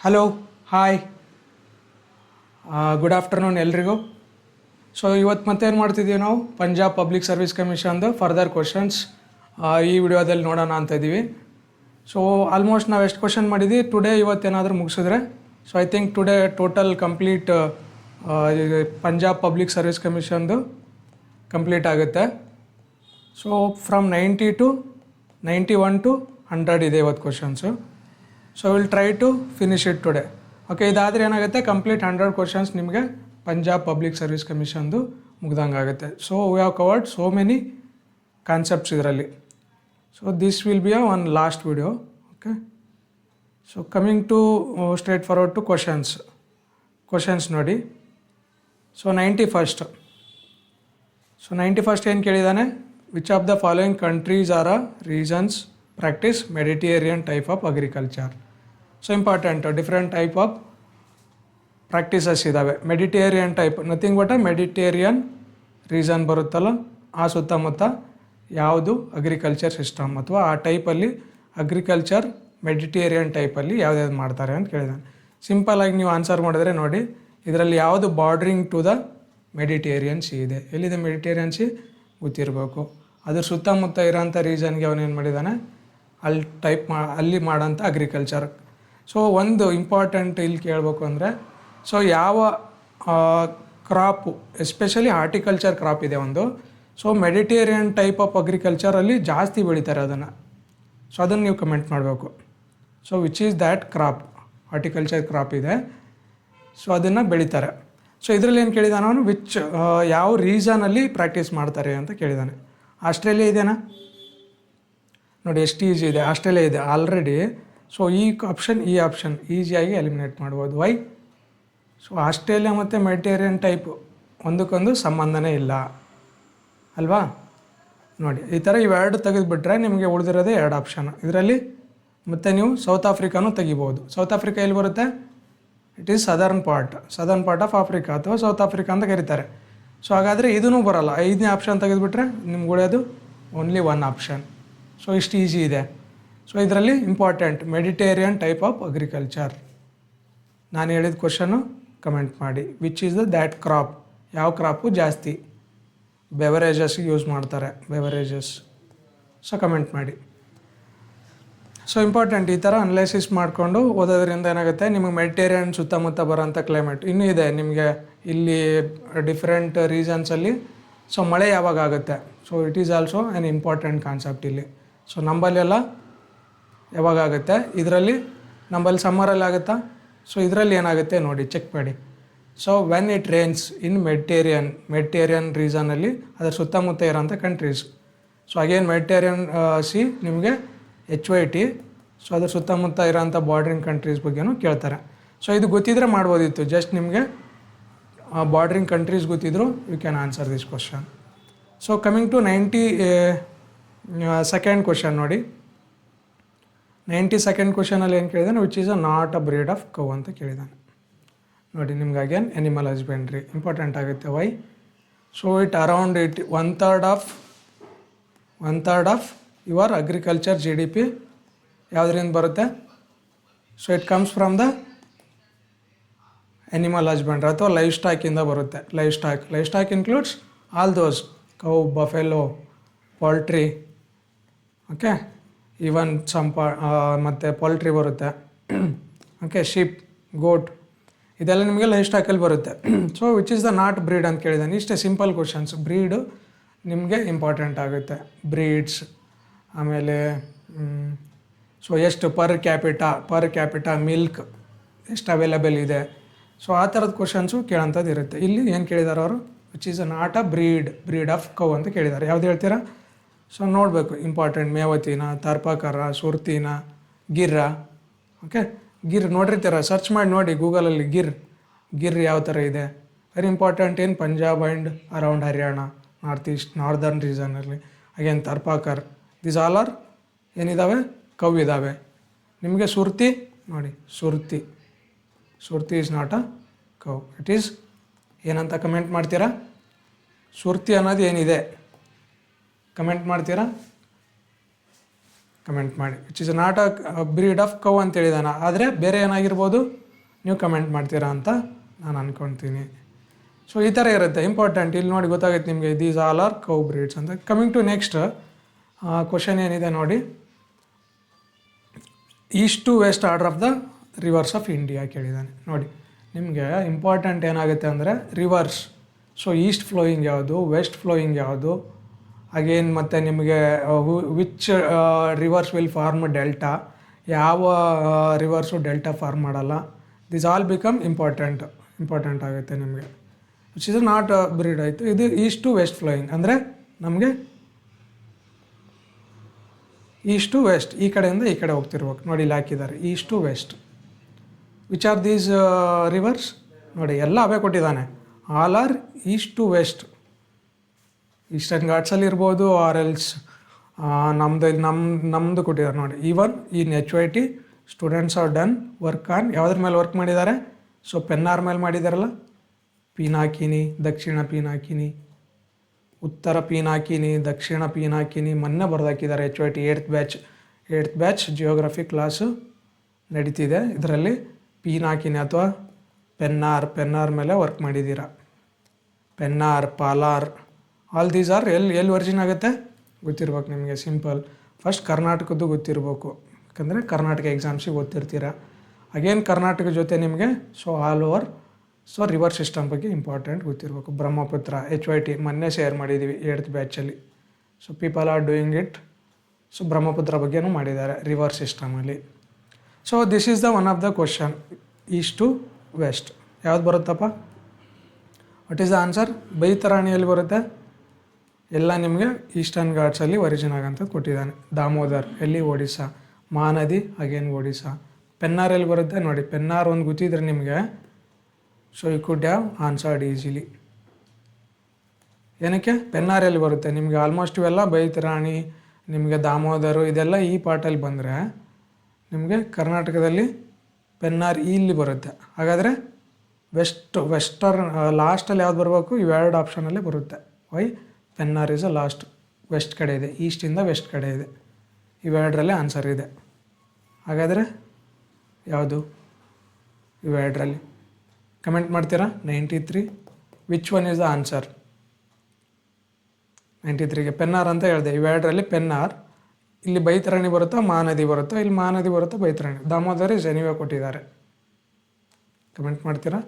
Hello hi good afternoon ಎಲ್ರಿಗೂ. So ಇವತ್ತು ಮತ್ತೇನು ಮಾಡ್ತಿದ್ದೀವಿ ನಾವು ಪಂಜಾಬ್ ಪಬ್ಲಿಕ್ ಸರ್ವಿಸ್ ಕಮಿಷನ್ದು ಫರ್ದರ್ ಕ್ವಶನ್ಸ್ ಈ ವಿಡಿಯೋದಲ್ಲಿ ನೋಡೋಣ ಅಂತ ಇದ್ದೀವಿ. ಸೊ ಆಲ್ಮೋಸ್ಟ್ ನಾವು ಎಷ್ಟು ಕ್ವಶನ್ ಮಾಡಿದ್ವಿ ಟುಡೇ ಇವತ್ತೇನಾದರೂ ಮುಗಿಸಿದ್ರೆ so I think today total complete Punjab public service ಕಮಿಷನ್ದು ಕಂಪ್ಲೀಟ್ ಆಗುತ್ತೆ. ಸೊ ಫ್ರಮ್ 90 to 91 to 100 ಇದೆ ಇವತ್ತು questions. So will try to finish it today. Okay, ಇದಾದರೆ ಏನಾಗುತ್ತೆ ಕಂಪ್ಲೀಟ್ 100 ಕ್ವಶನ್ಸ್ ನಿಮಗೆ ಪಂಜಾಬ್ ಪಬ್ಲಿಕ್ ಸರ್ವಿಸ್ ಕಮಿಷನ್ದು ಮುಗ್ದಂಗೆ ಆಗುತ್ತೆ. So we have covered so many concepts ಇದರಲ್ಲಿ. So this will be a one last video. Okay, so coming to straight forward to questions ನೋಡಿ. So 91st ಏನು ಕೇಳಿದ್ದಾನೆ, which of the following countries are regions practice Mediterranean type of agriculture. So important, different type of practices ಇದ್ದಾವೆ. Mediterranean type nothing but Mediterranean region ಬರುತ್ತಲ್ಲ, ಆ ಸುತ್ತಮುತ್ತ ಯಾವುದು agriculture system ಅಥವಾ ಆ ಟೈಪಲ್ಲಿ ಅಗ್ರಿಕಲ್ಚರ್ ಮೆಡಿಟೇರಿಯನ್ ಟೈಪಲ್ಲಿ ಯಾವ್ದು ಮಾಡ್ತಾರೆ ಅಂತ ಕೇಳಿದಾನೆ. ಸಿಂಪಲಾಗಿ ನೀವು ಆನ್ಸರ್ ಮಾಡಿದ್ರೆ ನೋಡಿ, ಇದರಲ್ಲಿ ಯಾವುದು ಬಾರ್ಡ್ರಿಂಗ್ ಟು ದ ಮೆಡಿಟೇರಿಯನ್ ಸಿ ಇದೆ. ಎಲ್ಲಿದೆ ಮೆಡಿಟೇರಿಯನ್ ಸಿ ಗೊತ್ತಿರಬೇಕು. ಅದ್ರ ಸುತ್ತಮುತ್ತ ಇರೋಂಥ ರೀಸನ್ಗೆ ಅವನೇನು ಮಾಡಿದ್ದಾನೆ, ಅಲ್ಲಿ ಮಾಡೋಂಥ ಅಗ್ರಿಕಲ್ಚರ್. ಸೊ ಒಂದು ಇಂಪಾರ್ಟೆಂಟ್ ಇಲ್ಲಿ ಕೇಳಬೇಕು ಅಂದರೆ, ಸೊ ಯಾವ ಕ್ರಾಪು ಎಸ್ಪೆಷಲಿ ಹಾರ್ಟಿಕಲ್ಚರ್ ಕ್ರಾಪ್ ಇದೆ ಒಂದು, ಸೊ ಮೆಡಿಟೇರಿಯನ್ ಟೈಪ್ ಆಫ್ ಅಗ್ರಿಕಲ್ಚರಲ್ಲಿ ಜಾಸ್ತಿ ಬೆಳೀತಾರೆ ಅದನ್ನು. ಸೊ ಅದನ್ನು ನೀವು ಕಮೆಂಟ್ ಮಾಡಬೇಕು. So which is that crop, horticulture crop ಇದೆ, ಸೊ ಅದನ್ನು ಬೆಳೀತಾರೆ. ಸೊ ಇದರಲ್ಲಿ ಏನು ಕೇಳಿದಾನೆ ಅವನು, ಯಾವ ರೀಸನಲ್ಲಿ ಪ್ರಾಕ್ಟೀಸ್ ಮಾಡ್ತಾರೆ ಅಂತ ಕೇಳಿದ್ದಾನೆ. ಆಸ್ಟ್ರೇಲಿಯಾ ಇದೆನಾ ನೋಡಿ, ಎಷ್ಟು ಈಸಿ ಇದೆ, ಆಸ್ಟ್ರೇಲಿಯಾ ಇದೆ ಆಲ್ರೆಡಿ. ಸೊ ಈ ಆಪ್ಷನ್ ಈಸಿಯಾಗಿ ಎಲಿಮಿನೇಟ್ ಮಾಡ್ಬೋದು. ವೈ? ಸೊ ಆಸ್ಟ್ರೇಲಿಯಾ ಮತ್ತು ಮೆಡಿಟೇರಿಯನ್ ಟೈಪ್ ಒಂದಕ್ಕೊಂದು ಸಂಬಂಧನೇ ಇಲ್ಲ ಅಲ್ವಾ. ನೋಡಿ ಈ ಥರ ಇವೆರಡು ತೆಗೆದುಬಿಟ್ರೆ ನಿಮಗೆ ಉಳಿದಿರೋದೇ 2 ಆಪ್ಷನ್ ಇದರಲ್ಲಿ. ಮತ್ತು ನೀವು ಸೌತ್ ಆಫ್ರಿಕಾನೂ ತೆಗಿಬೋದು. ಸೌತ್ ಆಫ್ರಿಕಾ ಎಲ್ಲಿ ಬರುತ್ತೆ? It is southern part of Africa ಅಥವಾ ಸೌತ್ ಆಫ್ರಿಕಾ ಅಂತ ಕರೀತಾರೆ. ಸೊ ಹಾಗಾದರೆ ಇದೂ ಬರೋಲ್ಲ. 5ನೇ ಆಪ್ಷನ್ ತೆಗೆದುಬಿಟ್ರೆ ನಿಮ್ಗೆ ಉಳಿಯೋದು ಓನ್ಲಿ 1 ಆಪ್ಷನ್. ಸೊ ಇಷ್ಟು ಈಸಿ ಇದೆ. ಸೊ ಇದರಲ್ಲಿ important Mediterranean type of agriculture. ನಾನು ಹೇಳಿದ ಕ್ವಶನ್ನು ಕಮೆಂಟ್ ಮಾಡಿ. ವಿಚ್ ಈಸ್ ದ್ಯಾಟ್ ಕ್ರಾಪ್, ಯಾವ ಕ್ರಾಪು ಜಾಸ್ತಿ ಬೆವರೇಜಸ್ಗೆ ಯೂಸ್ ಮಾಡ್ತಾರೆ, ಬೆವರೇಜಸ್. ಸೊ ಕಮೆಂಟ್ ಮಾಡಿ. ಸೊ ಇಂಪಾರ್ಟೆಂಟ್, ಈ ಥರ ಅನಲೈಸಿಸ್ ಮಾಡಿಕೊಂಡು ಓದೋದ್ರಿಂದ ಏನಾಗುತ್ತೆ, ನಿಮಗೆ ಮೆಡಿಟೇರಿಯನ್ ಸುತ್ತಮುತ್ತ ಬರೋಂಥ ಕ್ಲೈಮೇಟ್ ಇನ್ನೂ ಇದೆ ನಿಮಗೆ ಇಲ್ಲಿ ಡಿಫ್ರೆಂಟ್ ರೀಸನ್ಸಲ್ಲಿ. ಸೊ ಮಳೆ ಯಾವಾಗ ಆಗುತ್ತೆ, so it is also an important concept ಇಲ್ಲಿ. ಸೊ ನಂಬಲ್ಲೆಲ್ಲ ಯಾವಾಗ ಆಗುತ್ತೆ, ಇದರಲ್ಲಿ ನಂಬಲ್ಲಿ ಸಮ್ಮರಲ್ಲಿ ಆಗುತ್ತಾ. ಸೊ ಇದರಲ್ಲಿ ಏನಾಗುತ್ತೆ ನೋಡಿ, ಚೆಕ್ ಮಾಡಿ. So when it rains in Mediterranean ರೀಸನಲ್ಲಿ ಅದರ ಸುತ್ತಮುತ್ತ ಇರೋಂಥ countries. So again Mediterranean sea ನಿಮಗೆ HYT. ಸೊ ಅದ್ರ ಸುತ್ತಮುತ್ತ ಇರೋಂಥ ಬಾರ್ಡ್ರಿಂಗ್ ಕಂಟ್ರೀಸ್ ಬಗ್ಗೆನೂ ಕೇಳ್ತಾರೆ. ಸೊ ಇದು ಗೊತ್ತಿದ್ರೆ ಮಾಡ್ಬೋದಿತ್ತು, ಜಸ್ಟ್ ನಿಮಗೆ ಬಾರ್ಡ್ರಿಂಗ್ ಕಂಟ್ರೀಸ್ ಗೊತ್ತಿದ್ರು you can answer this question. So coming to 92nd question ನೋಡಿ. 92nd ಕ್ವಶನಲ್ಲಿ ಏನು ಕೇಳಿದಾನೆ, which is not a breed of cow ಅಂತ ಕೇಳಿದಾನೆ. ನೋಡಿ ನಿಮ್ಗೆ ಅಗೇನ್ ಎನಿಮಲ್ ಹಸ್ಬೆಂಡ್ರಿ ಇಂಪಾರ್ಟೆಂಟ್ ಆಗುತ್ತೆ. Why? So it around one third of your agriculture GDP ಯಾವುದರಿಂದ ಬರುತ್ತೆ. So it comes from the animal husbandry ಅಥವಾ ಲೈಫ್ ಸ್ಟಾಕಿಂದ ಬರುತ್ತೆ. Livestock includes all those cow, buffalo, poultry, okay, even ಮತ್ತು poultry ಬರುತ್ತೆ. Okay, sheep, goat, ಇದೆಲ್ಲ ನಿಮಗೆ ಲೈಫ್ ಸ್ಟಾಕಲ್ಲಿ ಬರುತ್ತೆ. So which is the not breed ಅಂತ ಕೇಳಿದ್ದಾನೆ. ಇಷ್ಟೇ ಸಿಂಪಲ್ ಕ್ವಶನ್ಸ್. ಬ್ರೀಡು ನಿಮಗೆ ಇಂಪಾರ್ಟೆಂಟ್ ಆಗುತ್ತೆ, ಬ್ರೀಡ್ಸ್. ಆಮೇಲೆ ಸೊ ಎಷ್ಟು ಪರ್ ಕ್ಯಾಪಿಟಾ ಮಿಲ್ಕ್ ಎಷ್ಟು ಅವೈಲೇಬಲ್ ಇದೆ. ಸೊ ಆ ಥರದ ಕ್ವಶನ್ಸು ಕೇಳೋಂಥದ್ದು ಇರುತ್ತೆ. ಇಲ್ಲಿ ಏನು ಕೇಳಿದ್ದಾರೆ ಅವರು, which is not a breed of cow ಅಂತ ಕೇಳಿದ್ದಾರೆ. ಯಾವ್ದು ಹೇಳ್ತೀರಾ? ಸೊ ನೋಡಬೇಕು, ಇಂಪಾರ್ಟೆಂಟ್. ಮೇವತಿನ, ತರ್ಪಕರ, ಸುರ್ತಿನ, ಗಿರ್ರ. ಓಕೆ, ಗಿರ್ ನೋಡಿರ್ತೀರ, ಸರ್ಚ್ ಮಾಡಿ ನೋಡಿ ಗೂಗಲಲ್ಲಿ. ಗಿರ್ ಯಾವ ಥರ ಇದೆ, very important in Punjab and around Haryana, northern ರೀಸನಲ್ಲಿ. Again Tharparkar, this all are ಏನಿದ್ದಾವೆ, ಕೌ ಇದ್ದಾವೆ. ನಿಮಗೆ ಸುರ್ತಿ ನೋಡಿ, Surti is not a cow, it is ಏನಂತ ಕಮೆಂಟ್ ಮಾಡ್ತೀರಾ? ಸುರ್ತಿ ಅನ್ನೋದು ಏನಿದೆ ಕಮೆಂಟ್ ಮಾಡ್ತೀರಾ? ಕಮೆಂಟ್ ಮಾಡಿ. Which is not a breed of cow ಅಂತ ಹೇಳಿದಾನೆ, ಆದರೆ ಬೇರೆ ಏನಾಗಿರ್ಬೋದು ನೀವು ಕಮೆಂಟ್ ಮಾಡ್ತೀರಾ ಅಂತ ನಾನು ಅಂದ್ಕೊಳ್ತೀನಿ. ಸೊ ಈ ಥರ ಇರುತ್ತೆ ಇಂಪಾರ್ಟೆಂಟ್. ಇಲ್ಲಿ ನೋಡಿ ಗೊತ್ತಾಗುತ್ತೆ ನಿಮಗೆ, these all are cow breeds ಅಂತ. ಕಮಿಂಗ್ ಟು ನೆಕ್ಸ್ಟ್ ಕ್ವಶನ್ ಏನಿದೆ ನೋಡಿ, east to west order of the rivers of India ಕೇಳಿದ್ದಾನೆ. ನೋಡಿ ನಿಮಗೆ ಇಂಪಾರ್ಟೆಂಟ್ ಏನಾಗುತ್ತೆ ಅಂದರೆ ರಿವರ್ಸ್. ಸೊ ಈಸ್ಟ್ ಫ್ಲೋಯಿಂಗ್ ಯಾವುದು, ವೆಸ್ಟ್ ಫ್ಲೋಯಿಂಗ್ ಯಾವುದು, ಅಗೇನ್ ಮತ್ತು ನಿಮಗೆ which rivers will form delta, ಯಾವ ರಿವರ್ಸು ಡೆಲ್ಟಾ ಫಾರ್ಮ್ ಮಾಡಲ್ಲ. ದಿಸ್ ಆಲ್ ಬಿಕಮ್ ಇಂಪಾರ್ಟೆಂಟ್ ಆಗುತ್ತೆ ನಿಮಗೆ. ವಿಚ್ ಇಸ್ ನಾಟ್ ಬ್ರೀಡ್ ಆಯಿತು. ಇದು ಈಸ್ಟ್ ಟು ವೆಸ್ಟ್ ಫ್ಲೋಯಿಂಗ್ ಅಂದರೆ ನಮಗೆ ಈಸ್ಟ್ ಟು ವೆಸ್ಟ್, ಈ ಕಡೆಯಿಂದ ಈ ಕಡೆ ಹೋಗ್ತಿರ್ಬೇಕು. ನೋಡಿ ಇಲ್ಲಿ ಹಾಕಿದ್ದಾರೆ east to west. Which are these rivers? ನೋಡಿ ಎಲ್ಲ ಅವೇ ಕೊಟ್ಟಿದ್ದಾನೆ, all are east to west. Eastern ಘಾಟ್ಸಲ್ಲಿ ಇರ್ಬೋದು, ಆರ್ ಎಲ್ಸ್ ನಮ್ಮದು ಕೊಟ್ಟಿದ್ದಾರೆ ನೋಡಿ. Even in HYT students are done work on ಯಾವುದ್ರ ಮೇಲೆ ವರ್ಕ್ ಮಾಡಿದ್ದಾರೆ? ಸೊ ಪೆನ್ನಾರ್ ಮೇಲೆ ಮಾಡಿದಾರಲ್ಲ, ಪೀನಾಕಿನಿ, ದಕ್ಷಿಣ ಪೀನಾಕಿನಿ, ಉತ್ತರ ಪೀನಾಕಿನಿ, ದಕ್ಷಿಣ ಪೀನಾಕಿನಿ ಮೊನ್ನೆ ಬರೆದಾಕಿದ್ದಾರೆ. HYT 8th batch geography class ನಡೀತಿದೆ. ಇದರಲ್ಲಿ ಪೀನಾಕಿನಿ ಅಥವಾ ಪೆನ್ನಾರ್ ಮೇಲೆ ವರ್ಕ್ ಮಾಡಿದ್ದೀರಾ. Pennar, Palar, all these are ಎಲ್ಲಿ ಒರಿಜಿನ್ ಆಗುತ್ತೆ ಗೊತ್ತಿರ್ಬೇಕು ನಿಮಗೆ. ಸಿಂಪಲ್. ಫಸ್ಟ್ ಕರ್ನಾಟಕದ್ದು ಗೊತ್ತಿರಬೇಕು, ಯಾಕಂದರೆ ಕರ್ನಾಟಕ ಎಕ್ಸಾಮ್ಸಿಗೆ ಓದ್ತಿರ್ತೀರ. ಅಗೇನ್ ಕರ್ನಾಟಕ ಜೊತೆ ನಿಮಗೆ so all over so river system ಬಗ್ಗೆ ಇಂಪಾರ್ಟೆಂಟ್ ಗೊತ್ತಿರಬೇಕು. ಬ್ರಹ್ಮಪುತ್ರ HYT ಮೊನ್ನೆ ಶೇರ್ ಮಾಡಿದ್ದೀವಿ 8th ಬ್ಯಾಚಲ್ಲಿ. So people are doing it. So Brahmaputra ಬಗ್ಗೆನೂ ಮಾಡಿದ್ದಾರೆ ರಿವರ್ ಸಿಸ್ಟಮಲ್ಲಿ. So this is the one of the question. East to west ಯಾವ್ದು ಬರುತ್ತಪ್ಪ? What is the answer? ಬೈತರಾಣಿಯಲ್ಲಿ ಬರುತ್ತೆ. ಎಲ್ಲ ನಿಮಗೆ ಈಸ್ಟರ್ನ್ ಘಾಟ್ಸಲ್ಲಿ ಒರಿಜಿನ್ ಆಗಂಥದ್ದು ಕೊಟ್ಟಿದ್ದಾನೆ. ದಾಮೋದರ್ ಎಲ್ಲಿ? ಒಡಿಸ್ಸಾ. ಮಹಾನದಿ ಅಗೇನ್ ಒಡಿಸ್ಸಾ. ಪೆನ್ನಾರ್ ಎಲ್ಲಿ ಬರುತ್ತೆ? ನೋಡಿ ಪೆನ್ನಾರ್ ಒಂದು ಗೊತ್ತಿದ್ರೆ ನಿಮಗೆ, so you could have answered easily. ಏನಕ್ಕೆ? ಪೆನ್ನಾರ್ ಎಲ್ಲಿ ಬರುತ್ತೆ ನಿಮಗೆ? ಆಲ್ಮೋಸ್ಟ್ ಇವೆಲ್ಲ ಬೈತರಾಣಿ, ನಿಮಗೆ ದಾಮೋದರು, ಇದೆಲ್ಲ ಈ ಪಾರ್ಟಲ್ಲಿ ಬಂದರೆ ನಿಮಗೆ ಕರ್ನಾಟಕದಲ್ಲಿ ಪೆನ್ನಾರ್ ಇಲ್ಲಿ ಬರುತ್ತೆ. ಹಾಗಾದರೆ ವೆಸ್ಟರ್ನ್ ಲಾಸ್ಟಲ್ಲಿ ಯಾವ್ದು ಬರಬೇಕು? ಇವೆರಡು ಆಪ್ಷನಲ್ಲೇ ಬರುತ್ತೆ. Why? Pennar is a last, west ಕಡೆ ಇದೆ, ಈಸ್ಟಿಂದ ವೆಸ್ಟ್ ಕಡೆ ಇದೆ. ಇವೆರಡರಲ್ಲೇ ಆನ್ಸರ್ ಇದೆ. ಹಾಗಾದರೆ ಯಾವುದು? ಇವೆರಡರಲ್ಲಿ ಕಮೆಂಟ್ ಮಾಡ್ತೀರಾ? 93 which one is the answer? 93ಗೆ ಪೆನ್ನಾರ್ ಅಂತ ಹೇಳಿದೆ. ಇವೆರಡರಲ್ಲಿ ಪೆನ್ನಾರ್. ಇಲ್ಲಿ ಬೈತರಾಣಿ ಬರುತ್ತಾ, ಮಹಾನದಿ ಬರುತ್ತಾ? ಇಲ್ಲಿ ಮಹಾನದಿ ಬರುತ್ತಾ, ಬೈತರಾಣಿ. ದಾಮೋದರ ಜನಿವೆ ಕೊಟ್ಟಿದ್ದಾರೆ. ಕಮೆಂಟ್ ಮಾಡ್ತೀರಾ?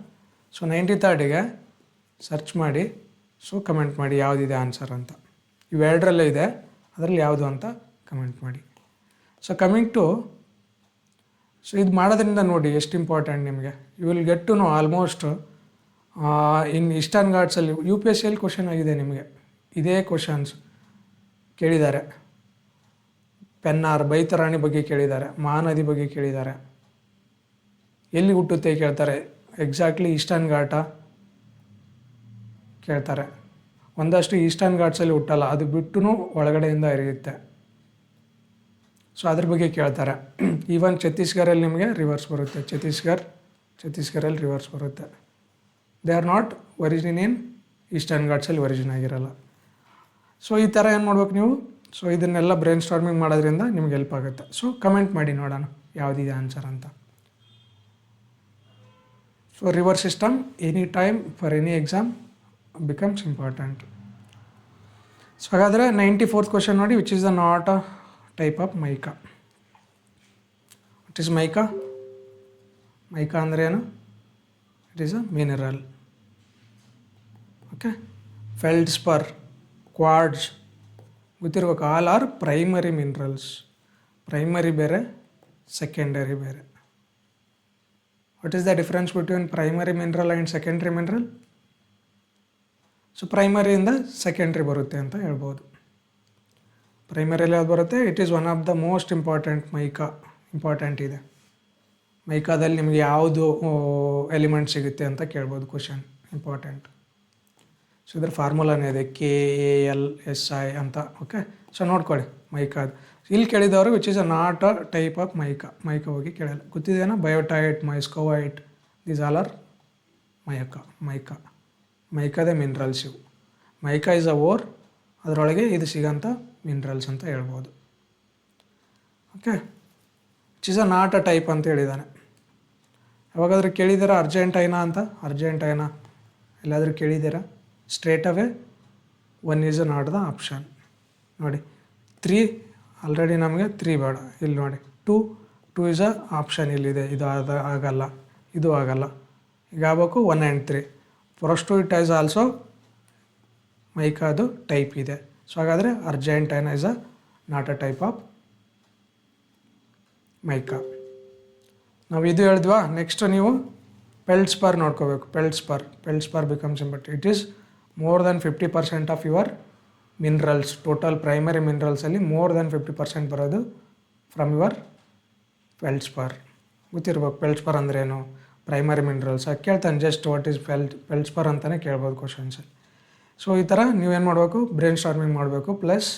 ಸೊ 93ಗೆ ಸರ್ಚ್ ಮಾಡಿ, ಸೊ ಕಮೆಂಟ್ ಮಾಡಿ ಯಾವುದಿದೆ ಆನ್ಸರ್ ಅಂತ. ಇವೆರಡರಲ್ಲೇ ಇದೆ, ಅದರಲ್ಲಿ ಯಾವುದು ಅಂತ ಕಮೆಂಟ್ ಮಾಡಿ. ಸೊ ಕಮಿಂಗ್ ಟು, ಸೊ ಇದು ಮಾಡೋದ್ರಿಂದ ನೋಡಿ ಎಷ್ಟು ಇಂಪಾರ್ಟೆಂಟ್ ನಿಮಗೆ. You will get to know almost in eastern ಘಾಟ್ಸಲ್ಲಿ UPSCಯಲ್ಲಿ ಕ್ವಶನ್ ಆಗಿದೆ ನಿಮಗೆ. ಇದೇ ಕ್ವಶನ್ಸ್ ಕೇಳಿದ್ದಾರೆ. ಪೆನ್ನಾರ್, ಬೈತರಾಣಿ ಬಗ್ಗೆ ಕೇಳಿದ್ದಾರೆ, ಮಹಾನದಿ ಬಗ್ಗೆ ಕೇಳಿದ್ದಾರೆ. ಎಲ್ಲಿ ಹುಟ್ಟುತ್ತೆ ಕೇಳ್ತಾರೆ. ಎಕ್ಸಾಕ್ಟ್ಲಿ ಈಸ್ಟರ್ನ್ ಘಾಟ ಕೇಳ್ತಾರೆ. ಒಂದಷ್ಟು ಈಸ್ಟರ್ನ್ ಘಾಟ್ಸಲ್ಲಿ ಹುಟ್ಟಲ್ಲ, ಅದು ಬಿಟ್ಟು ಒಳಗಡೆಯಿಂದ ಹರಿಯುತ್ತೆ. ಸೊ ಅದ್ರ ಬಗ್ಗೆ ಕೇಳ್ತಾರೆ. ಈವನ್ ಛತ್ತೀಸ್ಗಢಲ್ಲಿ ನಿಮಗೆ ರಿವರ್ಸ್ ಬರುತ್ತೆ. ಛತ್ತೀಸ್ಗಢಲ್ಲಿ ರಿವರ್ಸ್ ಬರುತ್ತೆ. They are not origin in eastern ಘಾಟ್ಸಲ್ಲಿ ಒರಿಜಿನ್ ಆಗಿರಲ್ಲ. ಸೊ ಈ ಥರ ಏನು ಮಾಡ್ಬೇಕು ನೀವು? ಸೊ ಇದನ್ನೆಲ್ಲ ಬ್ರೈನ್ ಸ್ಟಾರ್ಮಿಂಗ್ ಮಾಡೋದ್ರಿಂದ ನಿಮ್ಗೆ ಹೆಲ್ಪ್ ಆಗುತ್ತೆ. ಸೊ ಕಮೆಂಟ್ ಮಾಡಿ ನೋಡೋಣ ಯಾವುದಿದೆ ಆನ್ಸರ್ ಅಂತ. So river system any time for any exam becomes important. So ಹಾಗಾದರೆ 94th ಕ್ವಶನ್ ನೋಡಿ, which is the not a type of mica. It is mica. Mica ಅಂದರೆ ಏನು? It is a mineral. Okay. Feldspar, quartz ಗೊತ್ತಿರ್ಬೇಕು. All are primary minerals. Primary ಬೇರೆ, secondary ಬೇರೆ. What is the difference between primary mineral and secondary mineral? So ಪ್ರೈಮರಿಯಿಂದ secondary ಬರುತ್ತೆ ಅಂತ ಹೇಳ್ಬೋದು. ಪ್ರೈಮರಿಯಲ್ಲಿ ಯಾವ್ದು ಬರುತ್ತೆ? It is one of the most important. Mica important ಇದೆ. ಮೈಕಾದಲ್ಲಿ ನಿಮಗೆ ಯಾವುದು ಎಲಿಮೆಂಟ್ ಸಿಗುತ್ತೆ ಅಂತ ಕೇಳ್ಬೋದು ಕ್ವಶನ್. ಇಂಪಾರ್ಟೆಂಟ್. ಸೊ ಇದ್ರ ಫಾರ್ಮುಲಾನೇ ಇದೆ, KALSI ಅಂತ. ಓಕೆ. ಸೊ ನೋಡ್ಕೊಳ್ಳಿ ಮೈಕಾದ. ಇಲ್ಲಿ ಕೇಳಿದವರು which is a not a type of mica. Mica ಹೋಗಿ ಕೇಳಲ್ಲ. ಗೊತ್ತಿದೆಯಾ? Biotite, muscovite, these all are ಮೈಕಾದ ಮಿನರಲ್ಸ್ ಇವು. ಮೈಕಾ ಇಸ್ ಅ ಓರ್, ಅದರೊಳಗೆ ಇದು ಸಿಗೋಂಥ ಮಿನರಲ್ಸ್ ಅಂತ ಹೇಳ್ಬೋದು. Okay, it is a not a type ಅಂತ ಹೇಳಿದ್ದಾನೆ. ಯಾವಾಗಾದರೂ ಕೇಳಿದ್ದೀರಾ ಅರ್ಜೆಂಟೈನಾ ಅಂತ? ಅರ್ಜೆಂಟೈನಾ ಎಲ್ಲಾದರೂ ಕೇಳಿದ್ದೀರಾ? Straight away 1 is not the option. ನೋಡಿ 3 ಆಲ್ರೆಡಿ ನಮಗೆ 3 ಬೇಡ. ಇಲ್ಲಿ ನೋಡಿ 2 ಈಸ್ ಅ ಆಪ್ಷನ್ ಇಲ್ಲಿದೆ. ಇದು ಆಗಲ್ಲ, ಇದು ಆಗಲ್ಲ. ಈಗ ಆಗಬೇಕು 1 and 3. Forest it is also ಮೈಕಾದು ಟೈಪ್ ಇದೆ. ಸೊ ಹಾಗಾದರೆ Argentina is a not a type of mica. ನಾವು ಇದು ಹೇಳಿದ್ವಾ. ನೆಕ್ಸ್ಟ್ ನೀವು ಫೆಲ್ಡ್ಸ್ಪಾರ್ ನೋಡ್ಕೋಬೇಕು. Feldspar becomes important. It is more than 50% of your minerals. Total primary ಮಿನರಲ್ಸಲ್ಲಿ ಮೋರ್ ದೆನ್ 50% ಬರೋದು ಫ್ರಮ್ ಯುವರ್ ಫೆಲ್ಡ್ಸ್ಪಾರ್. ಗೊತ್ತಿರ್ಬೇಕು ಫೆಲ್ಡ್ಸ್ಪಾರ್ ಅಂದ್ರೇನು, ಪ್ರೈಮರಿ ಮಿನರಲ್ಸ್. ಕೇಳ್ತಾನೆ ಜಸ್ಟ್ ವಾಟ್ ಈಸ್ ಫೆಲ್ಡ್ಸ್ಪಾರ್ ಅಂತಲೇ ಕೇಳ್ಬೋದು ಕ್ವಶನ್ಸಲ್ಲಿ. ಸೊ ಈ ಥರ ನೀವೇನು ಮಾಡಬೇಕು, ಬ್ರೈನ್ ಸ್ಟಾರ್ಮಿಂಗ್ ಮಾಡಬೇಕು, ಪ್ಲಸ್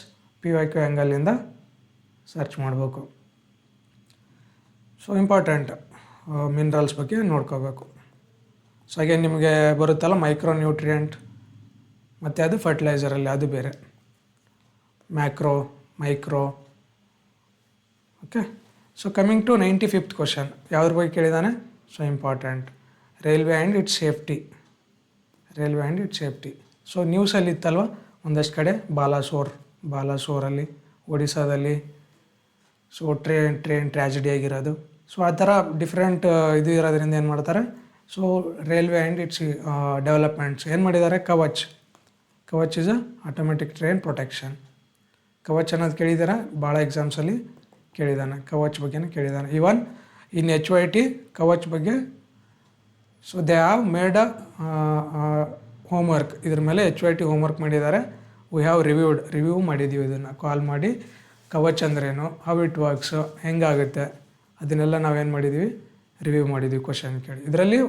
PYQ ಆ್ಯಂಗಲಿಂದ ಸರ್ಚ್ ಮಾಡಬೇಕು. ಸೊ ಇಂಪಾರ್ಟೆಂಟ್ ಮಿನರಲ್ಸ್ ಬಗ್ಗೆ ನೋಡ್ಕೋಬೇಕು. ಸೊ ಹಾಗೆ ನಿಮಗೆ ಬರುತ್ತಲ್ಲ ಮೈಕ್ರೋ ನ್ಯೂಟ್ರಿಯೆಂಟ್, ಮತ್ತು ಅದು ಫರ್ಟಿಲೈಸರಲ್ಲಿ ಅದು ಬೇರೆ, macro, micro. Okay, so coming to 95th question. ಯಾವುದ್ರ ಬಗ್ಗೆ ಕೇಳಿದ್ದಾನೆ? So important, railway and its safety. Railway and its safety. So ನ್ಯೂಸಲ್ಲಿ ಇತ್ತಲ್ವ ಒಂದಷ್ಟು ಕಡೆ ಬಾಲಾಸೋರಲ್ಲಿ ಒಡಿಸ್ಸಾದಲ್ಲಿ ಸೊ ಟ್ರೈನ್ ಟ್ರ್ಯಾಜಿಡಿ ಆಗಿರೋದು. ಸೊ ಆ ಥರ ಡಿಫ್ರೆಂಟ್ ಇದು ಇರೋದ್ರಿಂದ ಏನು ಮಾಡ್ತಾರೆ, so railway and its developments ಏನು ಮಾಡಿದ್ದಾರೆ, Kavach is a automatic train protection. Kavach ಅನ್ನೋದು ಕೇಳಿದ್ದಾರೆ, ಭಾಳ ಎಕ್ಸಾಮ್ಸಲ್ಲಿ ಕೇಳಿದ್ದಾನೆ, ಕವಚ್ ಬಗ್ಗೆನೇ ಕೇಳಿದ್ದಾನೆ. ಈವನ್ ಇನ್ HYT ಕವಚ್ ಬಗ್ಗೆ so they have made a homework. ಇದ್ರ ಮೇಲೆ HYT ಹೋಮ್ವರ್ಕ್ ಮಾಡಿದ್ದಾರೆ. ವಿ ಹ್ಯಾವ್ ರಿವ್ಯೂ ಮಾಡಿದ್ದೀವಿ ಇದನ್ನು ಕಾಲ್ ಮಾಡಿ. ಕವಚ್ ಅಂದ್ರೇನು, ಹೌ ಇಟ್ ವರ್ಕ್ಸು, ಹೆಂಗಾಗುತ್ತೆ ಅದನ್ನೆಲ್ಲ ನಾವೇನು ಮಾಡಿದ್ದೀವಿ, ರಿವ್ಯೂ ಮಾಡಿದ್ದೀವಿ ಕ್ವಶನ್ ಕೇಳಿ. ಇದರಲ್ಲಿ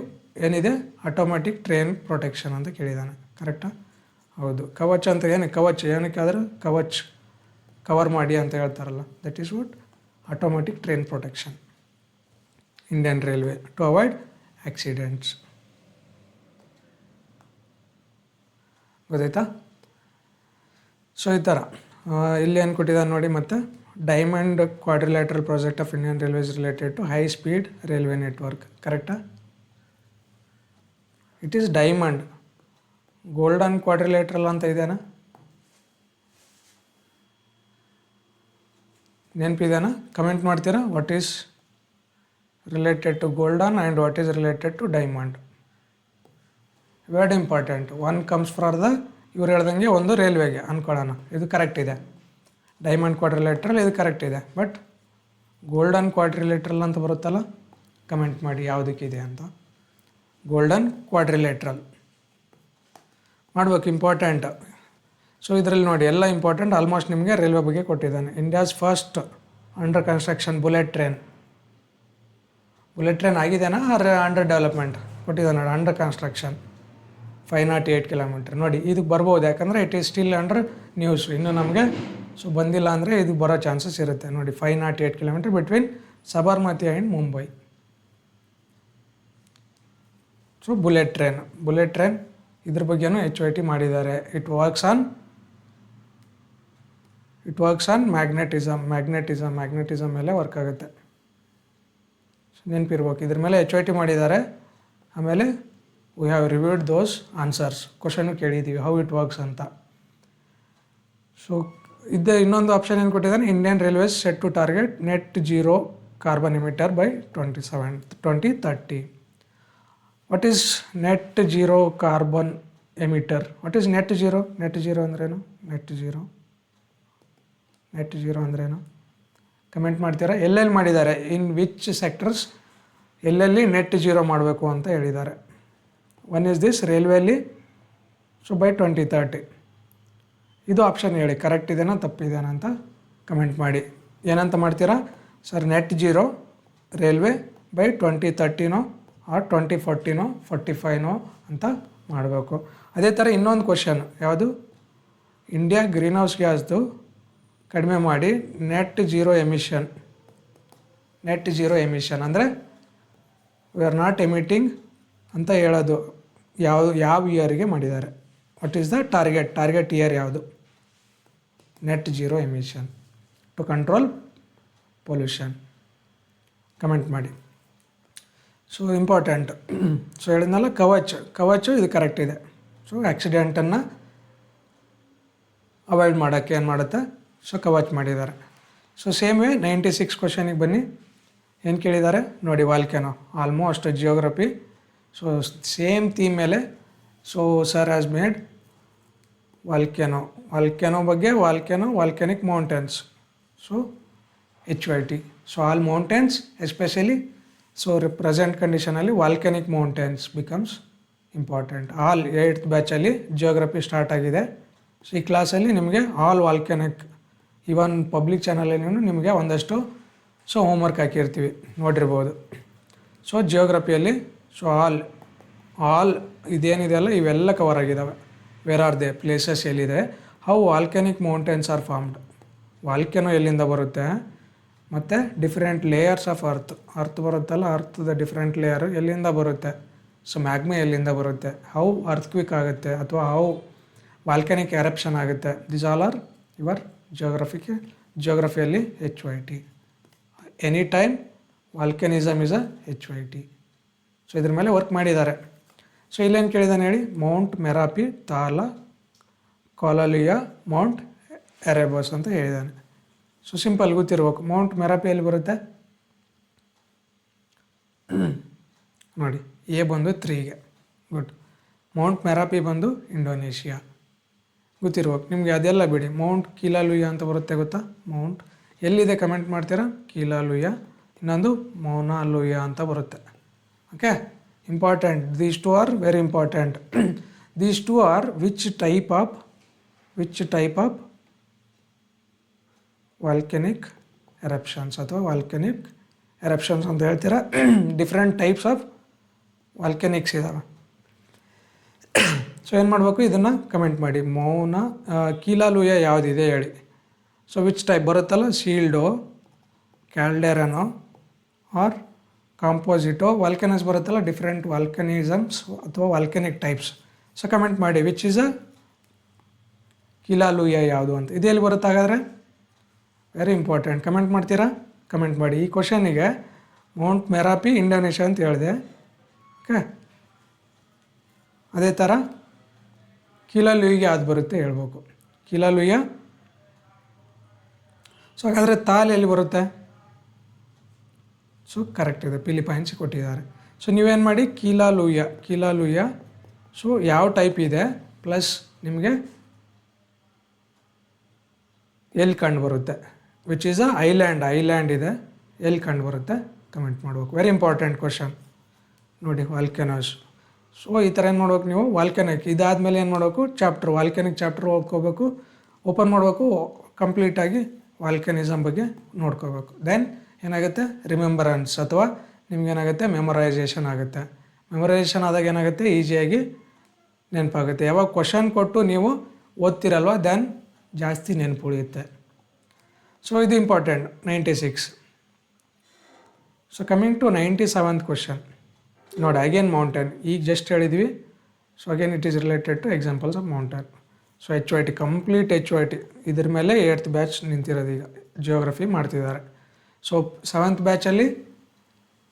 ಏನಿದೆ, ಆಟೋಮೆಟಿಕ್ ಟ್ರೈನ್ ಪ್ರೊಟೆಕ್ಷನ್ ಅಂತ ಕೇಳಿದ್ದಾನೆ. ಕರೆಕ್ಟಾ? ಹೌದು. ಕವಚ್ ಅಂತ ಕವಚ್ ಏನಕ್ಕೆ ಆದರೂ ಕವರ್ ಮಾಡಿ ಅಂತ ಹೇಳ್ತಾರಲ್ಲ, that is what automatic train protection Indian railway to avoid accidents. ಗೊತ್ತಾಯ್ತಾ? ಸೊ ಈ ಥರ ಇಲ್ಲಿ ಏನು ಕೊಟ್ಟಿದ್ದಾರೆ ನೋಡಿ. ಮತ್ತು diamond quadrilateral project of Indian railways related to high speed railway network. ಕರೆಕ್ಟಾ? It is diamond. Golden quadrilateral ಅಂತ ಇದೆಯಾ, ನೆನಪಿದೆನಾ? ಕಮೆಂಟ್ ಮಾಡ್ತೀರಾ what is related to golden and what is related to diamond. Very important. One comes for the, ಇವ್ರು ಹೇಳ್ದಂಗೆ ಒಂದು ರೈಲ್ವೆಗೆ ಅಂದ್ಕೊಳ್ಳೋಣ, ಇದು ಕರೆಕ್ಟ್ ಇದೆ. ಡೈಮಂಡ್ ಕ್ವಾಡ್ರಿಲ್ಯಾಟ್ರಲ್ ಇದು ಕರೆಕ್ಟ್ ಇದೆ. ಬಟ್ ಗೋಲ್ಡನ್ ಕ್ವಾಡ್ರಿಲ್ಯಾಟ್ರಲ್ ಅಂತ ಬರುತ್ತಲ್ಲ, ಕಮೆಂಟ್ ಮಾಡಿ ಯಾವುದಕ್ಕಿದೆ ಅಂತ. ಗೋಲ್ಡನ್ ಕ್ವಾಡ್ರಿಲ್ಯಾಟ್ರಲ್ ಮಾಡ್ಬೇಕು, ಇಂಪಾರ್ಟೆಂಟ್. ಸೊ ಇದರಲ್ಲಿ ನೋಡಿ ಎಲ್ಲ ಇಂಪಾರ್ಟೆಂಟ್ ಆಲ್ಮೋಸ್ಟ್ ನಿಮಗೆ ರೈಲ್ವೆ ಬಗ್ಗೆ ಕೊಟ್ಟಿದ್ದಾನೆ. India's first under construction bullet train ಆಗಿದೆನಾ ಅಂಡರ್ ಡೆವಲಪ್ಮೆಂಟ್ ಕೊಟ್ಟಿದ್ದಾನೆ. Under construction 508 kilometre. ನೋಡಿ ಇದಕ್ಕೆ ಬರ್ಬೋದು, ಯಾಕಂದರೆ it is still under news. ಇನ್ನೂ ನಮಗೆ ಸೊ ಬಂದಿಲ್ಲ ಅಂದರೆ ಇದು ಬರೋ ಚಾನ್ಸಸ್ ಇರುತ್ತೆ. ನೋಡಿ 508 kilometre between Sabarmati and Mumbai. So bullet train ಇದ್ರ ಬಗ್ಗೆನೂ HYT ಮಾಡಿದ್ದಾರೆ. ಇಟ್ ವರ್ಕ್ಸ್ ಆನ್ ಮ್ಯಾಗ್ನೆಟಿಸಮ್ ಮೇಲೆ ವರ್ಕ್ ಆಗುತ್ತೆ. ನೆನಪಿರ್ಬೇಕು, ಇದ್ರ ಮೇಲೆ HYT ಮಾಡಿದ್ದಾರೆ. ಆಮೇಲೆ we have reviewed those answers. Question ಕೇಳಿದ್ದೀವಿ ಹೌ ಇಟ್ ವರ್ಕ್ಸ್ ಅಂತ. ಸೊ ಇನ್ನೊಂದು ಆಪ್ಷನ್ ಏನು ಕೊಟ್ಟಿದ್ದಾನೆ, Indian railways set to target net zero carbon emitter by 2030. What is net zero carbon emitter? What is net zero ಅಂದ್ರೇನು? Net zero ಅಂದ್ರೇನು comment ಮಾಡ್ತೀರಾ? ಎಲ್ಲೆಲ್ಲಿ ಮಾಡಿದ್ದಾರೆ, ಇನ್ ವಿಚ್ ಸೆಕ್ಟರ್ಸ್ ಎಲ್ಲೆಲ್ಲಿ ನೆಟ್ ಜೀರೋ ಮಾಡಬೇಕು ಅಂತ ಹೇಳಿದ್ದಾರೆ. ಒನ್ ಈಸ್ ದಿಸ್ ರೈಲ್ವೆಯಲ್ಲಿ, ಸೊ ಬೈ 2030. ಇದು ಆಪ್ಷನ್ ಹೇಳಿ, ಕರೆಕ್ಟ್ ಇದೆನಾ ತಪ್ಪಿದೆನಾ ಅಂತ ಕಮೆಂಟ್ ಮಾಡಿ. ಏನಂತ ಮಾಡ್ತೀರಾ sir? Net zero railway by 2030ನೋ ಆರ್ 2040ನೋ 45ನೋ ಅಂತ ಮಾಡಬೇಕು. ಅದೇ ಥರ ಇನ್ನೊಂದು ಕ್ವಶನ್ ಯಾವುದು, ಇಂಡಿಯಾ ಗ್ರೀನ್ ಹೌಸ್ ಗ್ಯಾಸ್ದು ಕಡಿಮೆ ಮಾಡಿ ನೆಟ್ ಜೀರೋ ಎಮಿಷನ್ ಅಂದರೆ ವಿ ಆರ್ ನಾಟ್ ಎಮಿಟಿಂಗ್ ಅಂತ ಹೇಳೋದು ಯಾವ ಇಯರ್ಗೆ ಮಾಡಿದ್ದಾರೆ. What is the target year ಯಾವುದು? Net zero emission to control pollution. Comment ಮಾಡಿ. So important. ಸೊ ಹೇಳಿದ್ನಲ್ಲ ಕವಚು ಇದು ಕರೆಕ್ಟ್ ಇದೆ. ಸೊ ಆಕ್ಸಿಡೆಂಟನ್ನು ಅವಾಯ್ಡ್ ಮಾಡೋಕ್ಕೆ ಏನು ಮಾಡುತ್ತೆ, ಸೊ ಕವಚ್ ಮಾಡಿದ್ದಾರೆ. ಸೊ ಸೇಮ್ ವೇ 96 ಕ್ವಶನಿಗೆ ಬನ್ನಿ. ಏನು ಕೇಳಿದ್ದಾರೆ ನೋಡಿ, volcano, almost geography. So same theme ಮೇಲೆ so sir has made volcano ಬಗ್ಗೆ, volcanic mountains. So HYT. So all mountains especially so present ಕಂಡೀಷನಲ್ಲಿ volcanic mountains becomes important. All 8th ಬ್ಯಾಚಲ್ಲಿ geography start ಆಗಿದೆ. So ಈ ಕ್ಲಾಸಲ್ಲಿ ನಿಮಗೆ ಆಲ್ ವಾಲ್ಕೆನಿಕ್, ಇವನ್ public ಚಾನಲಲ್ಲಿ ನಿಮಗೆ ಒಂದಷ್ಟು ಸೊ ಹೋಮ್ವರ್ಕ್ ಹಾಕಿರ್ತೀವಿ, ನೋಡಿರ್ಬೋದು. ಸೊ ಜಿಯೋಗ್ರಫಿಯಲ್ಲಿ ಸೊ ಆಲ್ ಇದೇನಿದೆಯಲ್ಲ ಇವೆಲ್ಲ ಕವರ್ ಆಗಿದ್ದಾವೆ. ವೇರ್ ಆರ್ ದೇ ಪ್ಲೇಸಸ್ ಎಲ್ಲಿದೆ, how volcanic mountains R formed, volcano ಎಲ್ಲಿಂದ ಬರುತ್ತೆ, ಮತ್ತು ಡಿಫ್ರೆಂಟ್ ಲೇಯರ್ಸ್ ಆಫ್ ಅರ್ತ್ ಬರುತ್ತಲ್ಲ, ಅರ್ಥದ ಡಿಫ್ರೆಂಟ್ ಲೇಯರ್ ಎಲ್ಲಿಂದ ಬರುತ್ತೆ, ಸೊ ಮ್ಯಾಗ್ಮೆ ಎಲ್ಲಿಂದ ಬರುತ್ತೆ, ಹೌ ಅರ್ಥ್ಕ್ವಿಕ್ ಆಗುತ್ತೆ ಅಥವಾ ಹೌ ವಾಲ್ಕೆನಿಕ್ ಎರಪ್ಷನ್ ಆಗುತ್ತೆ. ದಿಸ್ ಆಲ್ ಆರ್ ಯುವರ್ ಜಿಯೋಗ್ರಫಿಯಲ್ಲಿ HYT. Any time volcanism is HYT. So ಇದ್ರ ಮೇಲೆ ವರ್ಕ್ ಮಾಡಿದ್ದಾರೆ. ಸೊ ಇಲ್ಲೇನು ಕೇಳಿದಾನೆ ಹೇಳಿ, ಮೌಂಟ್ ಮೆರಾಪಿ, ತಾಲ, ಕೊಲಾಲಿಯಾ, ಮೌಂಟ್ ಎರೆಬಸ್ ಅಂತ ಹೇಳಿದ್ದಾನೆ. ಸೊ ಸಿಂಪಲ್ ಗೊತ್ತಿರ್ಬೇಕು. ಮೌಂಟ್ ಮೆರಾಪಿ ಎಲ್ಲಿ ಬರುತ್ತೆ ನೋಡಿ, ಎ ಬಂದು 3ಗೆ. ಗುಡ್. ಮೌಂಟ್ ಮೆರಾಪಿ ಬಂದು ಇಂಡೋನೇಷಿಯಾ, ಗೊತ್ತಿರ್ಬೇಕು ನಿಮಗೆ. ಅದೆಲ್ಲ ಬಿಡಿ. ಮೌಂಟ್ ಕೀಲಾಲುಯಾ ಅಂತ ಬರುತ್ತೆ, ಗೊತ್ತಾ? ಮೌಂಟ್ ಎಲ್ಲಿದೆ ಕಮೆಂಟ್ ಮಾಡ್ತೀರಾ? ಕೀಲಾಲುಯಾ. ಇನ್ನೊಂದು ಮೌನಾಲುಯಾ ಅಂತ ಬರುತ್ತೆ. Okay, important. These two are very important. These two are which type of volcanic eruptions ಅಥವಾ ವಾಲ್ಕೆನಿಕ್ ಎರಪ್ಷನ್ಸ್ ಅಂತ ಹೇಳ್ತೀರಾ. ಡಿಫ್ರೆಂಟ್ ಟೈಪ್ಸ್ ಆಫ್ ವಾಲ್ಕೆನಿಕ್ಸ್ ಇದ್ದಾವೆ. ಸೊ ಏನು ಮಾಡಬೇಕು, ಇದನ್ನು ಕಮೆಂಟ್ ಮಾಡಿ. ಕೀಲಾಲುಯಾ ಯಾವುದಿದೆ ಹೇಳಿ. ಸೊ ವಿಚ್ ಟೈಪ್ ಬರುತ್ತಲ್ಲ, ಶೀಲ್ಡೋ, ಕ್ಯಾಲ್ಡೆರನೋ ಆರ್ ಕಾಂಪೋಸಿಟೋ. ವಾಲ್ಕೆನಸ್ ಬರುತ್ತಲ್ಲ, ಡಿಫ್ರೆಂಟ್ ವಾಲ್ಕನಿಸಮ್ಸ್ ಅಥವಾ ವಾಲ್ಕೆನಿಕ್ ಟೈಪ್ಸ್. ಸೊ ಕಮೆಂಟ್ ಮಾಡಿ ವಿಚ್ ಈಸ್ ಕೀಲಾಲುಯಾ ಯಾವುದು ಅಂತ. ಇದು ಎಲ್ಲಿ ಬರುತ್ತೆ ಹಾಗಾದರೆ? Very important. ಕಮೆಂಟ್ ಮಾಡ್ತೀರಾ? ಕಮೆಂಟ್ ಮಾಡಿ. ಈ ಕ್ವಶನಿಗೆ ಮೌಂಟ್ ಮೆರಾಪಿ ಇಂಡೋನೇಷ್ಯಾ ಅಂತ ಹೇಳಿದೆ. ಓಕೆ, ಅದೇ ಥರ ಕೀಲಾಲುಯಿಗೆ ಯಾವ್ದು ಬರುತ್ತೆ ಹೇಳ್ಬೇಕು. ಕೀಲಾಲುಯಾ. ಸೊ ಹಾಗಾದರೆ ತಾಲ್ ಎಲ್ಲಿ ಬರುತ್ತೆ? ಸೊ ಕರೆಕ್ಟ್ ಇದೆ, ಫಿಲಿಪೈನ್ಸ್ ಕೊಟ್ಟಿದ್ದಾರೆ. ಸೊ ನೀವೇನು ಮಾಡಿ, ಕೀಲಾಲುಯಾ ಸೊ ಯಾವ ಟೈಪ್ ಇದೆ ಪ್ಲಸ್ ನಿಮಗೆ ಎಲ್ಲಿ ಕಂಡು ಬರುತ್ತೆ, ವಿಚ್ ಈಸ್ ಐಲ್ಯಾಂಡ್ ಇದೆ, ಎಲ್ಲಿ ಕಂಡು ಬರುತ್ತೆ ಕಮೆಂಟ್ ಮಾಡ್ಬೇಕು. ವೆರಿ ಇಂಪಾರ್ಟೆಂಟ್ ಕ್ವಶನ್ ನೋಡಿ, ವಾಲ್ಕೆನೋಸ್. ಸೊ ಈ ಥರ ಏನು ಮಾಡ್ಬೇಕು ನೀವು, ವಾಲ್ಕೆನಿಕ್ ಇದಾದಮೇಲೆ ಏನು ಮಾಡಬೇಕು, ವಾಲ್ಕೆನಿಕ್ ಚಾಪ್ಟರ್ ಓದ್ಕೋಬೇಕು, ಓಪನ್ ಮಾಡಬೇಕು, ಕಂಪ್ಲೀಟಾಗಿ ವಾಲ್ಕೆನಿಸಮ್ ಬಗ್ಗೆ ನೋಡ್ಕೋಬೇಕು. ದೆನ್ ಏನಾಗುತ್ತೆ, ರಿಮೆಂಬರೆನ್ಸ್ ಅಥವಾ ನಿಮ್ಗೇನಾಗುತ್ತೆ, ಮೆಮೊರೈಸೇಷನ್ ಆಗುತ್ತೆ. ಮೆಮೊರೈಸೇಷನ್ ಆದಾಗ ಏನಾಗುತ್ತೆ, ಈಸಿಯಾಗಿ ನೆನಪಾಗುತ್ತೆ. ಯಾವಾಗ ಕ್ವಶನ್ ಕೊಟ್ಟು ನೀವು ಓದ್ತಿರಲ್ವ, ದೆನ್ ಜಾಸ್ತಿ ನೆನಪು ಉಳಿಯುತ್ತೆ. ಸೊ ಇದು important. 96. So coming to 97th question ನೋಡಿ. ಅಗೇನ್ ಮೌಂಟೇನ್, ಈಗ ಜಸ್ಟ್ ಹೇಳಿದ್ವಿ. So again it is related to examples of mountain. So HYT, complete HYT ಇದ್ರ ಮೇಲೆ 8th ಬ್ಯಾಚ್ ನಿಂತಿರೋದು. ಈಗ ಜಿಯೋಗ್ರಫಿ ಮಾಡ್ತಿದ್ದಾರೆ. ಸೊ 7th ಬ್ಯಾಚಲ್ಲಿ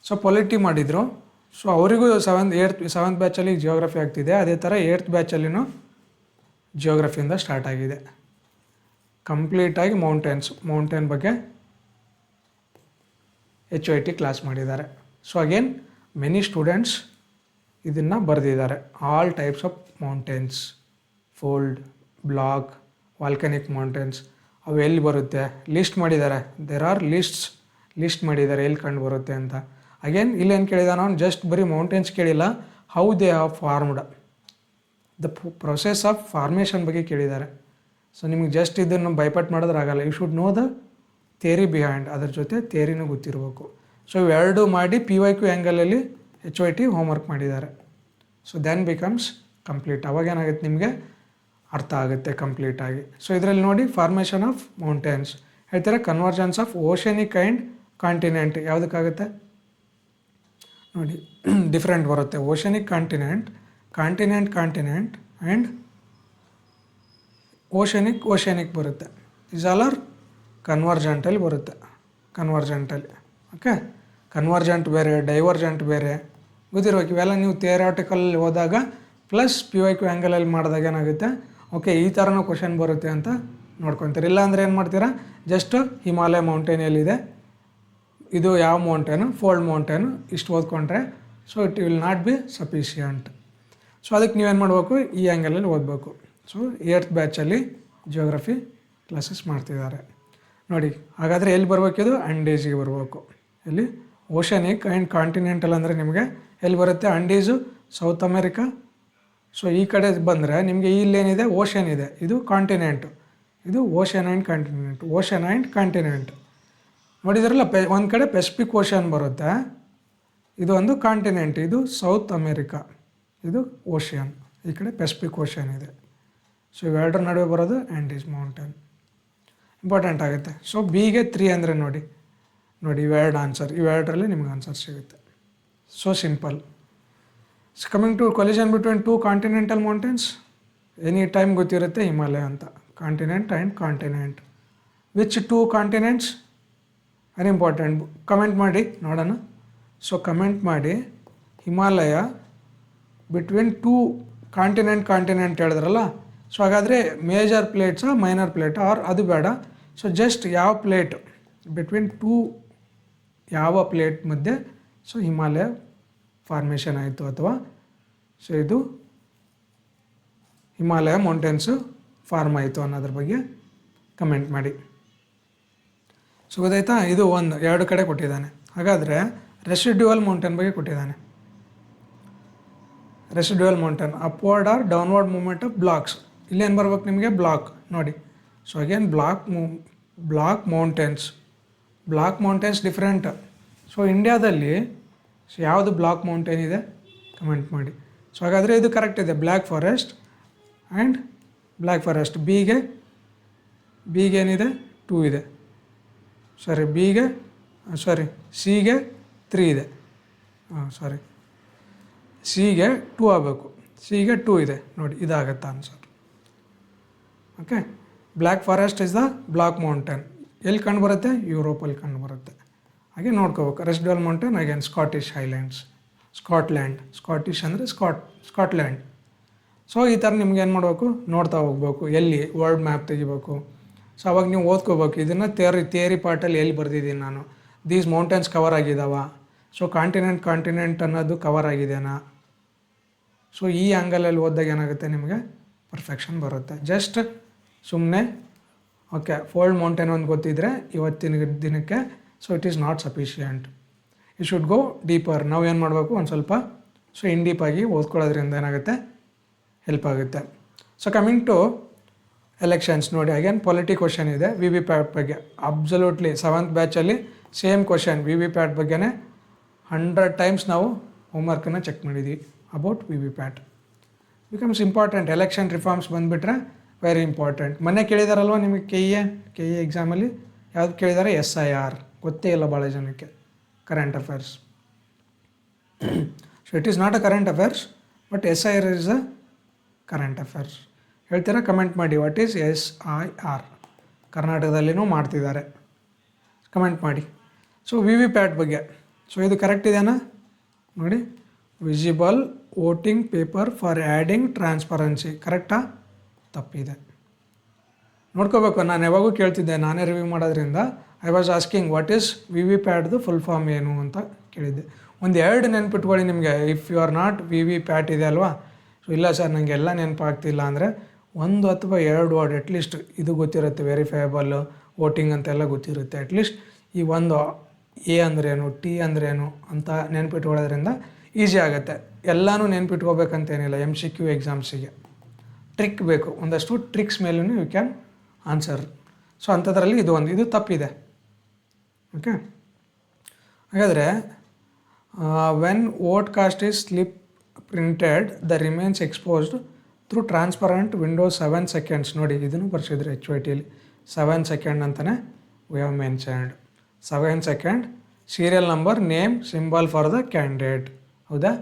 ಸೊ ಪೊಲಿಟಿ ಮಾಡಿದರು. ಸೊ ಅವರಿಗೂ 7th ಬ್ಯಾಚಲ್ಲಿ ಜಿಯೋಗ್ರಫಿ ಆಗ್ತಿದೆ. ಅದೇ ಥರ 8th ಬ್ಯಾಚಲ್ಲಿನೂ ಜಿಯೋಗ್ರಫಿಯಿಂದ ಸ್ಟಾರ್ಟ್ ಆಗಿದೆ. ಕಂಪ್ಲೀಟಾಗಿ ಮೌಂಟೇನ್ ಬಗ್ಗೆ HYT ಕ್ಲಾಸ್ ಮಾಡಿದ್ದಾರೆ. ಸೊ ಅಗೇನ್ ಮೆನಿ ಸ್ಟೂಡೆಂಟ್ಸ್ ಇದನ್ನು ಬರೆದಿದ್ದಾರೆ. All types of mountains, fold, block, volcanic mountains, ಅವು ಎಲ್ಲಿ ಬರುತ್ತೆ ಲಿಸ್ಟ್ ಮಾಡಿದ್ದಾರೆ. ದೇರ್ ಆರ್ ಲಿಸ್ಟ್ ಮಾಡಿದ್ದಾರೆ ಎಲ್ಲಿ ಕಂಡು ಬರುತ್ತೆ ಅಂತ. ಅಗೇನ್ ಇಲ್ಲೇನು ಕೇಳಿದಾನೆ ಅವನು, ಜಸ್ಟ್ ಬರೀ ಮೌಂಟೇನ್ಸ್ ಕೇಳಿಲ್ಲ, how they are formed, the process of formation ಬಗ್ಗೆ ಕೇಳಿದ್ದಾರೆ. ಸೊ ನಿಮಗೆ ಜಸ್ಟ್ ಇದನ್ನು ಬೈಪಟ್ ಮಾಡಿದ್ರೆ ಆಗಲ್ಲ. You should know the theory behind, ಅದ್ರ ಜೊತೆ ಥಿಯರಿನೂ ಗೊತ್ತಿರಬೇಕು. ಸೊ ಇವೆರಡು ಮಾಡಿ PYQ ಆ್ಯಂಗಲಲ್ಲಿ HYT ಹೋಮ್ವರ್ಕ್ ಮಾಡಿದ್ದಾರೆ. So then becomes complete. ಅವಾಗೇನಾಗುತ್ತೆ ನಿಮಗೆ ಅರ್ಥ ಆಗುತ್ತೆ ಕಂಪ್ಲೀಟಾಗಿ. ಸೊ ಇದರಲ್ಲಿ ನೋಡಿ, ಫಾರ್ಮೇಷನ್ ಆಫ್ ಮೌಂಟೇನ್ಸ್ ಹೇಳ್ತಾರೆ, convergence of oceanic and continent ಯಾವುದಕ್ಕಾಗುತ್ತೆ ನೋಡಿ, ಡಿಫ್ರೆಂಟ್ ಬರುತ್ತೆ. ಓಷನಿಕ್ ಕಾಂಟಿನೆಂಟ್ ಆ್ಯಂಡ್ ಓಷನಿಕ್ ಬರುತ್ತೆ. ಇಸ್ ಆಲ್ ಆರ್ ಕನ್ವರ್ಜೆಂಟಲ್ಲಿ ಬರುತ್ತೆ. ಕನ್ವರ್ಜೆಂಟಲ್ಲಿ. ಓಕೆ, ಕನ್ವರ್ಜೆಂಟ್ ಬೇರೆ, ಡೈವರ್ಜೆಂಟ್ ಬೇರೆ ಗೊತ್ತಿರ್ಬೇಕು. ಇವೆಲ್ಲ ನೀವು ಥಿಯರಾಟಿಕಲ್ ಹೋದಾಗ ಪ್ಲಸ್ PYQ ಆ್ಯಂಗಲಲ್ಲಿ ಮಾಡಿದಾಗ ಏನಾಗುತ್ತೆ, ಓಕೆ ಈ ಥರನೂ ಕ್ವಶನ್ ಬರುತ್ತೆ ಅಂತ ನೋಡ್ಕೊತೀರಿ. ಇಲ್ಲಾಂದರೆ ಏನು ಮಾಡ್ತೀರಾ, ಜಸ್ಟ್ ಹಿಮಾಲಯ ಮೌಂಟೇನ್ ಎಲ್ಲಿದೆ, ಇದು ಯಾವ ಮೌಂಟೇನು, ಫೋಲ್ಡ್ ಮೌಂಟೇನು ಇಷ್ಟು ಓದ್ಕೊಂಡ್ರೆ so it will not be sufficient. So ಅದಕ್ಕೆ ನೀವೇನು ಮಾಡಬೇಕು, ಈ ಆ್ಯಂಗಲಲ್ಲಿ ಓದಬೇಕು. ಸೊ 8th ಬ್ಯಾಚಲ್ಲಿ ಜಿಯೋಗ್ರಫಿ ಕ್ಲಾಸಸ್ ಮಾಡ್ತಿದ್ದಾರೆ ನೋಡಿ. ಹಾಗಾದರೆ ಎಲ್ಲಿ ಬರಬೇಕಿದು, ಅಂಡೀಸಿಗೆ ಬರಬೇಕು. ಎಲ್ಲಿ, ಓಷನಿಕ್ ಆ್ಯಂಡ್ ಕಾಂಟಿನೆಂಟಲ್ ಅಂದರೆ ನಿಮಗೆ ಎಲ್ಲಿ ಬರುತ್ತೆ, ಅಂಡೀಸು, ಸೌತ್ ಅಮೇರಿಕಾ. ಸೊ ಈ ಕಡೆ ಬಂದರೆ ನಿಮಗೆ ಇಲ್ಲೇನಿದೆ, ಓಷನ್ ಇದೆ, ಇದು ಕಾಂಟಿನೆಂಟು, ಇದು ocean and continent, ocean and continent ನೋಡಿದ್ರಲ್ಲ. ಒಂದು ಕಡೆ ಪೆಸಿಫಿಕ್ ಓಷನ್ ಬರುತ್ತೆ, ಇದು ಒಂದು ಕಾಂಟಿನೆಂಟ್, ಇದು ಸೌತ್ ಅಮೇರಿಕಾ, ಇದು ಓಷನ್, ಈ ಕಡೆ ಪೆಸಿಫಿಕ್ ಓಷನ್ ಇದೆ. ಸೊ ಇವೆರಡರ ನಡುವೆ ಬರೋದು ಆ್ಯಂಡೀಸ್ ಮೌಂಟೇನ್, ಇಂಪಾರ್ಟೆಂಟ್ ಆಗುತ್ತೆ. ಸೊ ಬಿಗೆ 3 ಅಂದರೆ ನೋಡಿ ಇವೆರಡು ಆನ್ಸರ್, ಇವೆರಡರಲ್ಲಿ ನಿಮ್ಗೆ ಆನ್ಸರ್ ಸಿಗುತ್ತೆ. So simple. Coming to collision between 2 continental mountains, any time ಗೊತ್ತಿರುತ್ತೆ ಹಿಮಾಲಯ ಅಂತ, continent and continent. Which 2 continents very important, comment ಮಾಡಿ ನೋಡೋಣ. ಸೊ ಕಮೆಂಟ್ ಮಾಡಿ, ಹಿಮಾಲಯ ಬಿಟ್ವೀನ್ 2 ಕಾಂಟಿನೆಂಟ್ ಹೇಳಿದ್ರಲ್ಲ. ಸೊ ಹಾಗಾದರೆ ಮೇಜರ್ ಪ್ಲೇಟ್ಸಾ ಮೈನರ್ ಪ್ಲೇಟಾ ಆರ್ ಅದು ಬೇಡ. ಸೊ ಜಸ್ಟ್ ಯಾವ ಪ್ಲೇಟ್ ಬಿಟ್ವೀನ್ 2, ಯಾವ ಪ್ಲೇಟ್ ಮಧ್ಯೆ ಸೊ ಹಿಮಾಲಯ ಫಾರ್ಮೇಷನ್ ಆಯಿತು, ಅಥವಾ ಸೊ ಇದು ಹಿಮಾಲಯ ಮೌಂಟೇನ್ಸು ಫಾರ್ಮ್ ಆಯಿತು ಅನ್ನೋದ್ರ ಬಗ್ಗೆ ಕಮೆಂಟ್ ಮಾಡಿ. ಸೊ ಗೊತ್ತಾಯ್ತಾ, ಇದು 2 ಕಡೆ ಕೊಟ್ಟಿದ್ದಾನೆ. ಹಾಗಾದರೆ ರೆಸಿಡ್ಯುವಲ್ ಮೌಂಟೇನ್ ಬಗ್ಗೆ ಕೊಟ್ಟಿದ್ದಾನೆ. Residual mountain, upward or downward movement of blocks. ಇಲ್ಲೇನು ಬರ್ಬೇಕು ನಿಮಗೆ, ಬ್ಲಾಕ್ ನೋಡಿ. So again block mountains different. So ಇಂಡಿಯಾದಲ್ಲಿ ಸೊ ಯಾವುದು ಬ್ಲಾಕ್ ಮೌಂಟೇನ್ ಇದೆ ಕಮೆಂಟ್ ಮಾಡಿ. ಸೊ ಹಾಗಾದರೆ ಇದು ಕರೆಕ್ಟ್ ಇದೆ, black forest and black forest. ಬಿಗೆ ಏನಿದೆ 2 ಇದೆ, ಸಿಗೆ 3 ಇದೆ, ಸಿಗೆ 2 ಆಗಬೇಕು, ಸಿಗೆ 2 ಇದೆ ನೋಡಿ, ಇದಾಗತ್ತೆ answer. Okay, black forest is the block mountain. ಎಲ್ಲಿ ಕಂಡು ಬರುತ್ತೆ, ಯುರೋಪಲ್ಲಿ ಕಂಡು ಬರುತ್ತೆ. ಹಾಗೆ ನೋಡ್ಕೋಬೇಕು. Residual mountain again Scottish highlands, Scottish ಅಂದರೆ ಸ್ಕಾಟ್ಲ್ಯಾಂಡ್. ಸೊ ಈ ಥರ ನಿಮ್ಗೆ ಏನು ಮಾಡಬೇಕು, ನೋಡ್ತಾ ಹೋಗ್ಬೇಕು, ಎಲ್ಲಿ ವರ್ಲ್ಡ್ ಮ್ಯಾಪ್ ತೆಗಿಬೇಕು. ಸೊ ಅವಾಗ ನೀವು ಓದ್ಕೋಬೇಕು, ಇದನ್ನು ಥಿಯರಿ ಪಾರ್ಟಲ್ಲಿ ಎಲ್ಲಿ ಬರ್ದಿದ್ದೀನಿ ನಾನು, ದೀಸ್ ಮೌಂಟೇನ್ಸ್ ಕವರ್ ಆಗಿದ್ದಾವ, ಸೊ ಕಾಂಟಿನೆಂಟ್ ಅನ್ನೋದು ಕವರ್ ಆಗಿದೆನಾ. ಸೊ ಈ ಆ್ಯಂಗಲಲ್ಲಿ ಓದಿದಾಗ ಏನಾಗುತ್ತೆ, ನಿಮಗೆ ಪರ್ಫೆಕ್ಷನ್ ಬರುತ್ತೆ. ಜಸ್ಟ್ ಸುಮ್ಮನೆ ಓಕೆ ಫೋಲ್ಡ್ ಮೌಂಟೇನ್ ಒಂದು ಗೊತ್ತಿದ್ದರೆ ಇವತ್ತಿನ ದಿನಕ್ಕೆ so it is not sufficient. You should go deeper. ನಾವು ಏನು ಮಾಡಬೇಕು, ಒಂದು ಸ್ವಲ್ಪ ಸೊ ಇನ್ ಡೀಪಾಗಿ ಓದ್ಕೊಳ್ಳೋದ್ರಿಂದ ಏನಾಗುತ್ತೆ, ಹೆಲ್ಪ್ ಆಗುತ್ತೆ. ಸೊ ಕಮಿಂಗ್ ಟು ಎಲೆಕ್ಷನ್ಸ್ ನೋಡಿ, ಅಗೇನ್ ಪೊಲಿಟಿ ಕ್ವಶನ್ ಇದೆ VVPAT ಬಗ್ಗೆ. ಅಬ್ಸಲ್ಯೂಟ್ಲಿ 7th ಬ್ಯಾಚಲ್ಲಿ ಸೇಮ್ ಕ್ವಶನ್ VVPAT ಬಗ್ಗೆನೇ 100 ಟೈಮ್ಸ್ ನಾವು ಹೋಮ್ವರ್ಕನ್ನು ಚೆಕ್ ಮಾಡಿದ್ವಿ about VVPAT. Becomes important. Election reforms ಬಂದುಬಿಟ್ರೆ ವೆರಿ ಇಂಪಾರ್ಟೆಂಟ್. ಮೊನ್ನೆ ಕೇಳಿದಾರಲ್ವ ನಿಮಗೆ ಕೆ ಎ ಎಕ್ಸಾಮಲ್ಲಿ ಯಾವ್ದು ಕೇಳಿದ್ದಾರೆ, SIR ಗೊತ್ತೇ ಇಲ್ಲ ಭಾಳ ಜನಕ್ಕೆ, current affairs. So it is not a current affairs but SIR is a current affairs. ಹೇಳ್ತೀರಾ ಕಮೆಂಟ್ ಮಾಡಿ, ವಾಟ್ ಈಸ್ SIR. ಕರ್ನಾಟಕದಲ್ಲಿನೂ ಮಾಡ್ತಿದ್ದಾರೆ, ಕಮೆಂಟ್ ಮಾಡಿ. ಸೊ VVPAT ಬಗ್ಗೆ ಸೊ ಇದು ಕರೆಕ್ಟ್ ಇದೆಯಾ ನೋಡಿ, visible voting paper for adding transparency ಕರೆಕ್ಟಾ, ತಪ್ಪಿದೆ ನೋಡ್ಕೋಬೇಕು. ನಾನು ಯಾವಾಗೂ ಕೇಳ್ತಿದ್ದೆ, ನಾನೇ ರಿವ್ಯೂ ಮಾಡೋದ್ರಿಂದ I was asking what is VVPATದು ಫುಲ್ ಫಾರ್ಮ್ ಏನು ಅಂತ ಕೇಳಿದ್ದೆ. 2 ನೆನ್ಪಿಟ್ಕೊಳ್ಳಿ ನಿಮಗೆ. If you are not VVPAT ಇದೆ ಅಲ್ವಾ, ಸೊ ಇಲ್ಲ ಸರ್ ನನಗೆ ಎಲ್ಲ ನೆನಪಾಗ್ತಿಲ್ಲ ಅಂದರೆ 1 ಅಥವಾ 2 ವರ್ಡ್ ಅಟ್ಲೀಸ್ಟ್ ಇದು ಗೊತ್ತಿರುತ್ತೆ, ವೆರಿಫೈಯಬಲ್ ವೋಟಿಂಗ್ ಅಂತೆಲ್ಲ ಗೊತ್ತಿರುತ್ತೆ. ಅಟ್ಲೀಸ್ಟ್ ಈ ಒಂದು A ಅಂದ್ರೇನು, T ಅಂದ್ರೇನು ಅಂತ ನೆನ್ಪಿಟ್ಕೊಳ್ಳೋದ್ರಿಂದ ಈಸಿ ಆಗುತ್ತೆ. ಎಲ್ಲನೂ ನೆನ್ಪಿಟ್ಕೋಬೇಕಂತೇನಿಲ್ಲ. MCQ ಎಕ್ಸಾಮ್ಸಿಗೆ ಟ್ರಿಕ್ ಬೇಕು, ಒಂದಷ್ಟು ಟ್ರಿಕ್ಸ್ ಮೇಲೂ ಯು ಕ್ಯಾನ್ ಆನ್ಸರ್. ಸೊ ಅಂಥದ್ರಲ್ಲಿ ಇದು ತಪ್ಪಿದೆ. ಓಕೆ, ಹಾಗಾದರೆ when vote cast is slip printed the remains exposed through transparent window 7 seconds ನೋಡಿ, ಇದನ್ನು ಬರ್ಸಿದ್ರು HYTಯಲ್ಲಿ 7 seconds ಅಂತಲೇ we have mentioned. 7 seconds, serial number, name, symbol for the candidate. ಹೌದಾ,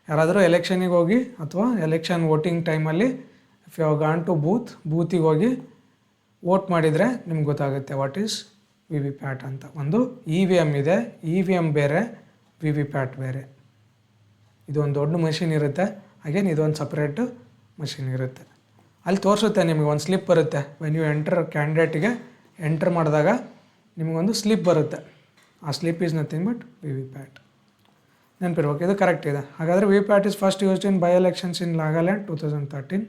ಯಾರಾದರೂ ಎಲೆಕ್ಷನಿಗೆ ಹೋಗಿ ಅಥವಾ ಎಲೆಕ್ಷನ್ ವೋಟಿಂಗ್ ಟೈಮಲ್ಲಿ if you have gone to ಬೂತಿಗೆ ಹೋಗಿ ವೋಟ್ ಮಾಡಿದರೆ ನಿಮ್ಗೆ ಗೊತ್ತಾಗುತ್ತೆ what is VVPAT ಅಂತ. ಒಂದು ಇ ವಿ ಎಮ್ ಇದೆ, ಇ ವಿ ಎಮ್ ಬೇರೆ, ವಿ ವಿ ಪ್ಯಾಟ್ ಬೇರೆ. ಇದೊಂದು ದೊಡ್ಡ ಮಷಿನ್ ಇರುತ್ತೆ, ಅಗೇನ್ ಇದೊಂದು ಸಪ್ರೇಟು ಮಷಿನ್ ಇರುತ್ತೆ. ಅಲ್ಲಿ ತೋರಿಸುತ್ತೆ ನಿಮಗೆ ಒಂದು ಸ್ಲಿಪ್ ಬರುತ್ತೆ. ವೆನ್ ಯು ಎಂಟರ್ ಕ್ಯಾಂಡಿಡೇಟಿಗೆ ಎಂಟರ್ ಮಾಡಿದಾಗ ನಿಮಗೊಂದು ಸ್ಲಿಪ್ ಬರುತ್ತೆ. ಆ slip is nothing but VVPAT. ನೆನಪಿರ್ಬೇಕು, ಇದು ಕರೆಕ್ಟ್ ಇದೆ. ಹಾಗಾದರೆ VVPAT is first used in by elections in Nagaland 2013.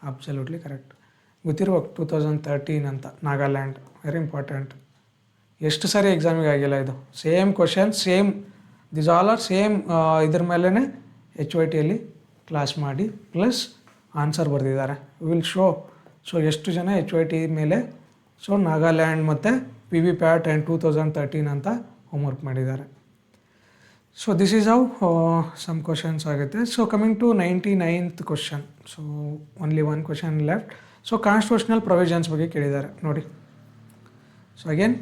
Absolutely correct. ಗೊತ್ತಿರ್ಬೇಕು 2013 ಅಂತ. Nagaland very important. ಎಷ್ಟು ಸರಿ ಎಕ್ಸಾಮಿಗೆ ಆಗಿಲ್ಲ ಇದು. Same question, same this all are same ಇದ್ರ ಮೇಲೇ ಎಚ್ ವೈ ಟಿಯಲ್ಲಿ ಕ್ಲಾಸ್ ಮಾಡಿ ಪ್ಲಸ್ ಆನ್ಸರ್ ಬರೆದಿದ್ದಾರೆ. Will show. ಸೊ ಎಷ್ಟು ಜನ ಎಚ್ ವೈ ಟಿ ಮೇಲೆ ನಾಗಾಲ್ಯಾಂಡ್ ಮತ್ತು ವಿ ವಿ ಪ್ಯಾಟ್ ಆ್ಯಂಡ್ 2013 ಅಂತ ಹೋಮ್ವರ್ಕ್ ಮಾಡಿದ್ದಾರೆ. So this is how some questions ಆಗುತ್ತೆ. So coming to 99th question. So only one question left. So constitutional provisions ಬಗ್ಗೆ ಕೇಳಿದ್ದಾರೆ ನೋಡಿ. So again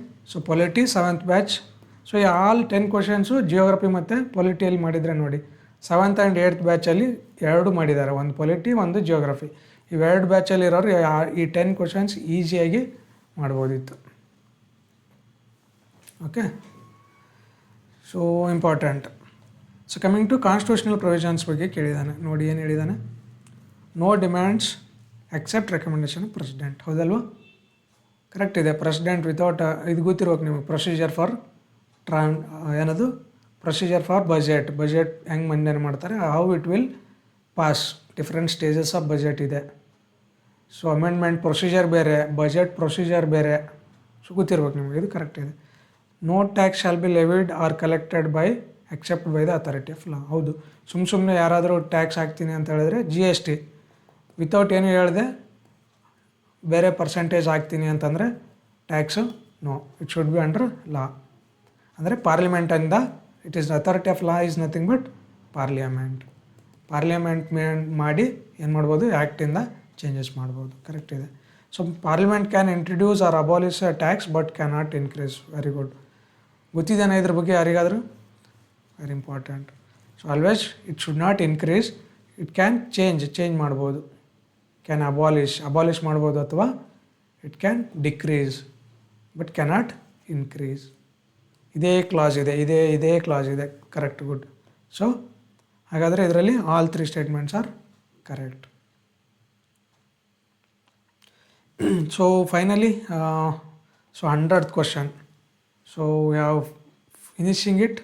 polity 7th batch. So ಈ all 10 questions geography ಮತ್ತು ಪೊಲಿಟಿಯಲ್ಲಿ ಮಾಡಿದರೆ ನೋಡಿ. 7th ಆ್ಯಂಡ್ 8th ಬ್ಯಾಚಲ್ಲಿ 2 ಮಾಡಿದ್ದಾರೆ, ಒಂದು ಪೊಲಿಟಿ ಒಂದು ಜಿಯೋಗ್ರಫಿ. ಇವೆರಡು ಬ್ಯಾಚಲ್ಲಿ ಇರೋರು ಈ 10 ಕ್ವಶನ್ಸ್ ಈಸಿಯಾಗಿ ಮಾಡ್ಬೋದಿತ್ತು. Okay, so important. So coming to constitutional provisions ಬಗ್ಗೆ ಕೇಳಿದ್ದಾನೆ ನೋಡಿ. ಏನು ಹೇಳಿದ್ದಾನೆ? No demands except recommendation president. ಹೌದಲ್ವಾ? ಕರೆಕ್ಟ್ ಇದೆ. ಪ್ರೆಸಿಡೆಂಟ್ ವಿತೌಟ್ ಇದು ಗೊತ್ತಿರ್ಬೇಕು ನಿಮಗೆ. ಪ್ರೊಸೀಜರ್ ಫಾರ್ ಏನದು ಪ್ರೊಸೀಜರ್ ಫಾರ್ ಬಜೆಟ್ ಹೆಂಗೆ ಮಂಡನೆ ಮಾಡ್ತಾರೆ, how it will pass, different stages of budget ಇದೆ. ಸೊ ಅಮೆಂಡ್ಮೆಂಟ್ ಪ್ರೊಸೀಜರ್ ಬೇರೆ, ಬಜೆಟ್ ಪ್ರೊಸೀಜರ್ ಬೇರೆ. ಸೊ ಗೊತ್ತಿರ್ಬೇಕು ನಿಮಗೆ, ಇದು ಕರೆಕ್ಟ್ ಇದೆ. No tax shall be levied or collected by accept by the authority of ಲಾ. ಹೌದು, ಸುಮ್ಮನೆ ಯಾರಾದರೂ ಟ್ಯಾಕ್ಸ್ ಹಾಕ್ತೀನಿ ಅಂತ ಹೇಳಿದ್ರೆ GST ವಿತೌಟ್ ಏನು ಹೇಳಿದೆ ಬೇರೆ ಪರ್ಸೆಂಟೇಜ್ ಹಾಕ್ತೀನಿ ಅಂತಂದರೆ tax no, it should be under law. ಅಂದರೆ ಪಾರ್ಲಿಮೆಂಟಿಂದ it is authority of law is nothing but parliament ಮಾಡಿ ಏನು ಮಾಡ್ಬೋದು, ಆ್ಯಕ್ಟಿಂದ ಚೇಂಜಸ್ ಮಾಡ್ಬೋದು. ಕರೆಕ್ಟ್ ಇದೆ. So parliament can introduce or abolish a tax but can not increase. Very good. ಗೊತ್ತಿದ್ದೇನೆ ಇದ್ರ ಬಗ್ಗೆ ಯಾರಿಗಾದರೂ? Very important. So always it should not increase, it can change ಮಾಡ್ಬೋದು. ಕ್ಯಾನ್ ಅಬಾಲಿಷ್ ಮಾಡ್ಬೋದು, ಅಥವಾ it can decrease but cannot increase. ಇದೇ class ಇದೆ. Correct, good. So ಹಾಗಾದರೆ ಇದರಲ್ಲಿ all 3 statements are correct. So finally 100th question. So we have finishing it.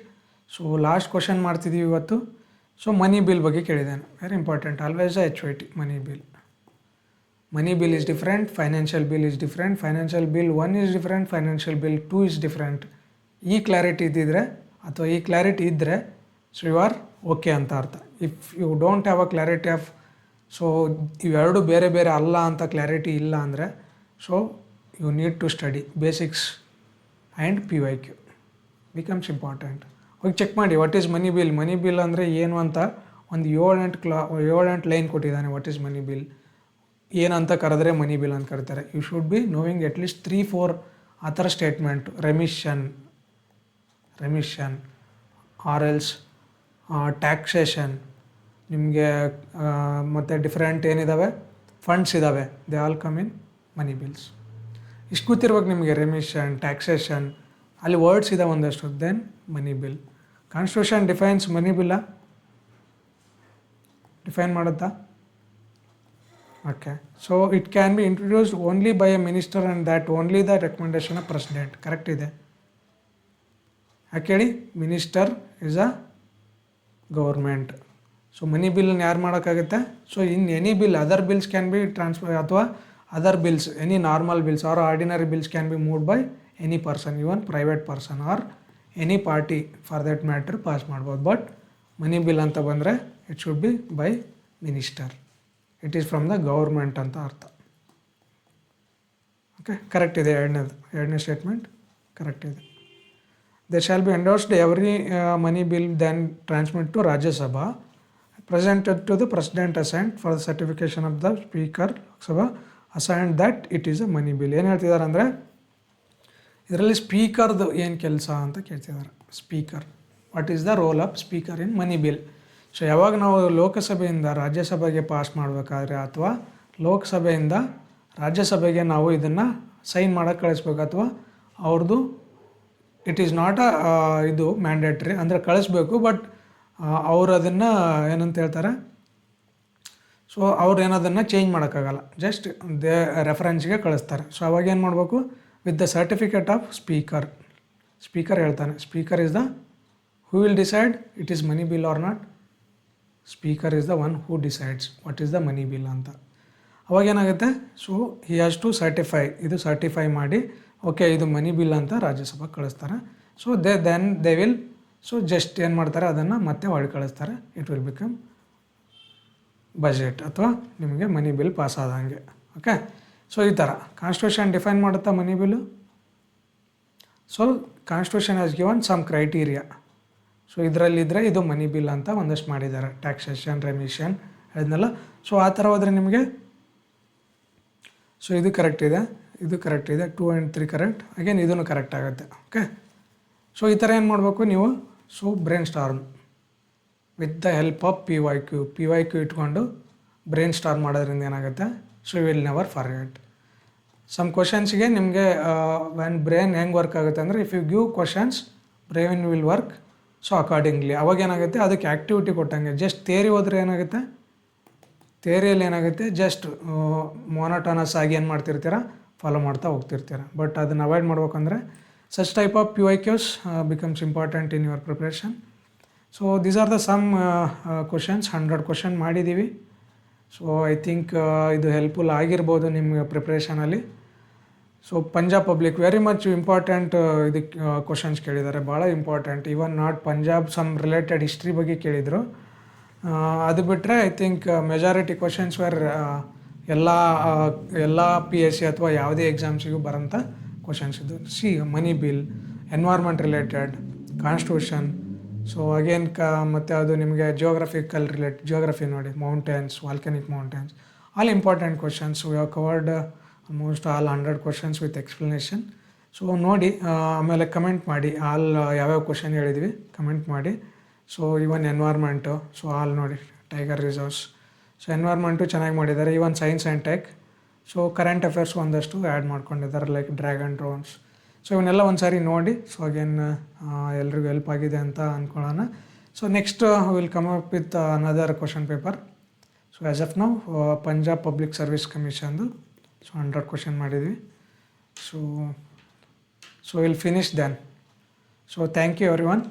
So last question ಮಾಡ್ತಿದ್ದೀವಿ ಇವತ್ತು. So money bill ಬಗ್ಗೆ ಕೇಳಿದ್ದಾನೆ. Very important. Always HYT money bill is different, financial bill is different, financial bill 1 is different, financial bill 2 is different. ಈ clarity ಇದ್ದಿದ್ರೆ ಅಥವಾ ಈ clarity ಇದ್ದರೆ so you are okay ಅಂತ ಅರ್ಥ. If you don't have a clarity of so ಇವೆರಡು ಬೇರೆ ಬೇರೆ ಅಲ್ಲ ಅಂತ ಕ್ಲಾರಿಟಿ ಇಲ್ಲ ಅಂದರೆ so you need to study basics and PYQ becomes important. ಹೋಗಿ ಚೆಕ್ ಮಾಡಿ ವಾಟ್ ಈಸ್ ಮನಿ ಬಿಲ್ ಅಂದರೆ ಏನು ಅಂತ ಒಂದು 7-8 ಲೈನ್ ಕೊಟ್ಟಿದ್ದಾನೆ. ವಾಟ್ ಈಸ್ ಮನಿ ಬಿಲ್, ಏನಂತ ಕರೆದ್ರೆ ಮನಿ ಬಿಲ್ ಅಂತ ಕರೀತಾರೆ. You should be knowing at least 3-4 ಆ ಥರ statement. Remission or else taxation, ನಿಮಗೆ ಮತ್ತು ಡಿಫ್ರೆಂಟ್ ಏನಿದ್ದಾವೆ ಫಂಡ್ಸ್ ಇದ್ದಾವೆ, they all come in money bills. ಇಷ್ಟು ಗೊತ್ತಿರ್ಬೇಕು ನಿಮಗೆ. ರೆಮಿಷನ್, ಟ್ಯಾಕ್ಸೇಷನ್, ಅಲ್ಲಿ ವರ್ಡ್ಸ್ ಇದಾವೆ ಒಂದಷ್ಟು. Then money bill. Constitution defines money ಬಿಲ್ಲ, ಡಿಫೈನ್ ಮಾಡುತ್ತಾ? Okay. So it can be introduced only by a minister and that only the recommendation of president. Correct ಇದೆ. ಯಾಕೆ ಹೇಳಿ? Minister is a government. So money ಬಿಲ್ಲನ್ನು ಯಾರು ಮಾಡೋಕ್ಕಾಗುತ್ತೆ? So in any bill, other bills can be transfer, ಅಥವಾ other bills, any normal bills or ordinary bills can be moved by any person, even private person or any party for that matter pass ಮಾಡ್ಬೋದು. But money bill ಅಂತ ಬಂದರೆ it should be by minister. It is from the government ಅಂತ ಅರ್ಥ. Okay, correct ಇದೆ. ಎರಡನೇ statement correct ಇದೆ. There shall be endorsed every money bill then transmitted to Rajya Sabha, presented to the President assigned for the certification of the Speaker Sabha assigned that it is a money bill. ಏನು ಹೇಳ್ತಿದ್ದಾರೆ ಅಂದರೆ ಇದರಲ್ಲಿ ಸ್ಪೀಕರ್ದು ಏನು ಕೆಲಸ ಅಂತ ಕೇಳ್ತಿದ್ದಾರೆ. Speaker, what is the role of speaker in money bill. So ಯಾವಾಗ ನಾವು ಲೋಕಸಭೆಯಿಂದ ರಾಜ್ಯಸಭೆಗೆ ಪಾಸ್ ಮಾಡಬೇಕಾದ್ರೆ ಅಥವಾ ಲೋಕಸಭೆಯಿಂದ ರಾಜ್ಯಸಭೆಗೆ ನಾವು ಇದನ್ನು ಸೈನ್ ಮಾಡೋಕ್ಕೆ ಕಳಿಸ್ಬೇಕು ಅಥವಾ ಅವ್ರದ್ದು ಇಟ್ ಈಸ್ ನಾಟ್ ಇದು ಮ್ಯಾಂಡೇಟ್ರಿ, ಅಂದರೆ ಕಳಿಸ್ಬೇಕು, ಬಟ್ ಅವ್ರು ಅದನ್ನು ಏನಂತ ಹೇಳ್ತಾರೆ, ಸೊ ಅವ್ರು ಏನದನ್ನು ಚೇಂಜ್ ಮಾಡೋಕ್ಕಾಗಲ್ಲ, ಜಸ್ಟ್ ದೇ ರೆಫರೆನ್ಸ್ಗೆ ಕಳಿಸ್ತಾರೆ. ಸೊ ಅವಾಗ ಏನು ಮಾಡಬೇಕು, with the certificate of speaker ಹೇಳ್ತಾನೆ, speaker is the who will decide it is money bill or not. Speaker is the one who decides what is the money bill ಅಂತ. ಅವಾಗೇನಾಗುತ್ತೆ, so he has to certify ಮಾಡಿ okay ಇದು money bill ಅಂತ ರಾಜ್ಯಸಭೆಗೆ ಕಳಿಸ್ತಾರೆ. So they will so just ಏನು ಮಾಡ್ತಾರೆ, ಅದನ್ನು ಮತ್ತೆ ಹೊಳ್ಳಿ ಕಳಿಸ್ತಾರೆ. ಇಟ್ ವಿಲ್ ಬಿಕಮ್ ಬಜೆಟ್ ಅಥವಾ ನಿಮಗೆ ಮನಿ ಬಿಲ್ ಪಾಸ್ ಆದಂಗೆ. ಓಕೆ, ಸೊ ಈ ಥರ ಕಾನ್ಸ್ಟಿಟ್ಯೂಷನ್ ಡಿಫೈನ್ ಮಾಡುತ್ತಾ money bill. So constitution has given some criteria. So ಇದರಲ್ಲಿದ್ದರೆ ಇದು ಮನಿ ಬಿಲ್ ಅಂತ ಒಂದಷ್ಟು ಮಾಡಿದ್ದಾರೆ, ಟ್ಯಾಕ್ಸೇಷನ್, ರೆಮಿಷನ್ ಅದನ್ನೆಲ್ಲ. ಸೊ ಆ ಥರ ಹೋದರೆ ನಿಮಗೆ ಸೊ ಇದು ಕರೆಕ್ಟ್ ಇದೆ, 2 and 3 ಕರೆಕ್ಟ್, ಅಗೇನ್ ಇದೂ ಕರೆಕ್ಟ್ ಆಗುತ್ತೆ. ಓಕೆ, ಸೊ ಈ ಥರ ಏನು ಮಾಡಬೇಕು ನೀವು, so brain storm with the help of PYQ ಇಟ್ಕೊಂಡು ಬ್ರೈನ್ ಸ್ಟಾರ್ಮ್ ಮಾಡೋದ್ರಿಂದ ಏನಾಗುತ್ತೆ, so you will never forget. Some ಕ್ವಶನ್ಸ್ಗೆ ನಿಮಗೆ ವ್ಯಾನ್ ಬ್ರೈನ್ ಹೆಂಗೆ ವರ್ಕ್ ಆಗುತ್ತೆ ಅಂದರೆ, if you give questions brain will work so accordingly. ಅವಾಗ ಏನಾಗುತ್ತೆ, ಅದಕ್ಕೆ ಆ್ಯಕ್ಟಿವಿಟಿ ಕೊಟ್ಟಂಗೆ. ಜಸ್ಟ್ ಥಿಯರಿ ಹೋದರೆ ಏನಾಗುತ್ತೆ, ಥಿಯರಿಯಲ್ಲಿ ಏನಾಗುತ್ತೆ, ಜಸ್ಟ್ ಮೊನೋಟೋನಸ್ ಆಗಿ ಏನು ಮಾಡ್ತಿರ್ತೀರ, ಫಾಲೋ ಮಾಡ್ತಾ ಹೋಗ್ತಿರ್ತೀರ. ಬಟ್ ಅದನ್ನು ಅವಾಯ್ಡ್ ಮಾಡ್ಬೇಕಂದ್ರೆ such type of PYQs becomes important in your preparation. So these are the some questions, 100 question ಮಾಡಿದ್ದೀವಿ. ಸೊ ಐ ಥಿಂಕ್ ಇದು ಹೆಲ್ಪ್ಫುಲ್ ಆಗಿರ್ಬೋದು ನಿಮ್ಗೆ ಪ್ರಿಪ್ರೇಷನಲ್ಲಿ. So Punjab public very much important ಇದಕ್ಕೆ ಕ್ವಶನ್ಸ್ ಕೇಳಿದ್ದಾರೆ, ಭಾಳ important. Even not Punjab, some related history ಬಗ್ಗೆ ಕೇಳಿದರು. ಅದು ಬಿಟ್ಟರೆ I think majority questions were ಎಲ್ಲ PSC ಅಥವಾ ಯಾವುದೇ ಎಕ್ಸಾಮ್ಸಿಗೂ ಬರೋಂಥ ಕ್ವಶನ್ಸ್ ಇದು. Money bill, environment related, constitution. So again ಮತ್ತು ಅದು ನಿಮಗೆ ಜಿಯೋಗ್ರಫಿ ನೋಡಿ, mountains, volcanic mountains, all important questions. We have covered almost all 100 questions with explanation. So ನೋಡಿ, ಆಮೇಲೆ ಕಮೆಂಟ್ ಮಾಡಿ ಯಾವ್ಯಾವ ಕ್ವಶನ್ ಹೇಳಿದ್ವಿ ಕಮೆಂಟ್ ಮಾಡಿ. ಸೊ ಇವನ್ ಎನ್ವೈರ್ಮೆಂಟು, ಸೊ ನೋಡಿ ಟೈಗರ್ ರಿಸರ್ವ್ಸ್. ಸೊ ಎನ್ವೈರ್ಮೆಂಟು ಚೆನ್ನಾಗಿ ಮಾಡಿದ್ದಾರೆ. Even science and tech. So current affairs ಒಂದಷ್ಟು ಆ್ಯಡ್ ಮಾಡ್ಕೊಂಡಿದ್ದಾರೆ, ಲೈಕ್ ಡ್ರ್ಯಾಗನ್ ಡ್ರೋನ್ಸ್. ಸೊ ಇವನ್ನೆಲ್ಲ ಒಂದು ಸಾರಿ ನೋಡಿ. ಸೊ ಅಗೇನ್ ಎಲ್ರಿಗೂ ಹೆಲ್ಪ್ ಆಗಿದೆ ಅಂತ ಅಂದ್ಕೊಳ್ಳೋಣ. So next will come up with another question paper. So as of now Punjab public service ಕಮಿಷನ್ದು ಸೊ 100 ಕ್ವಶನ್ ಮಾಡಿದ್ವಿ. So will finish then. So thank you every one.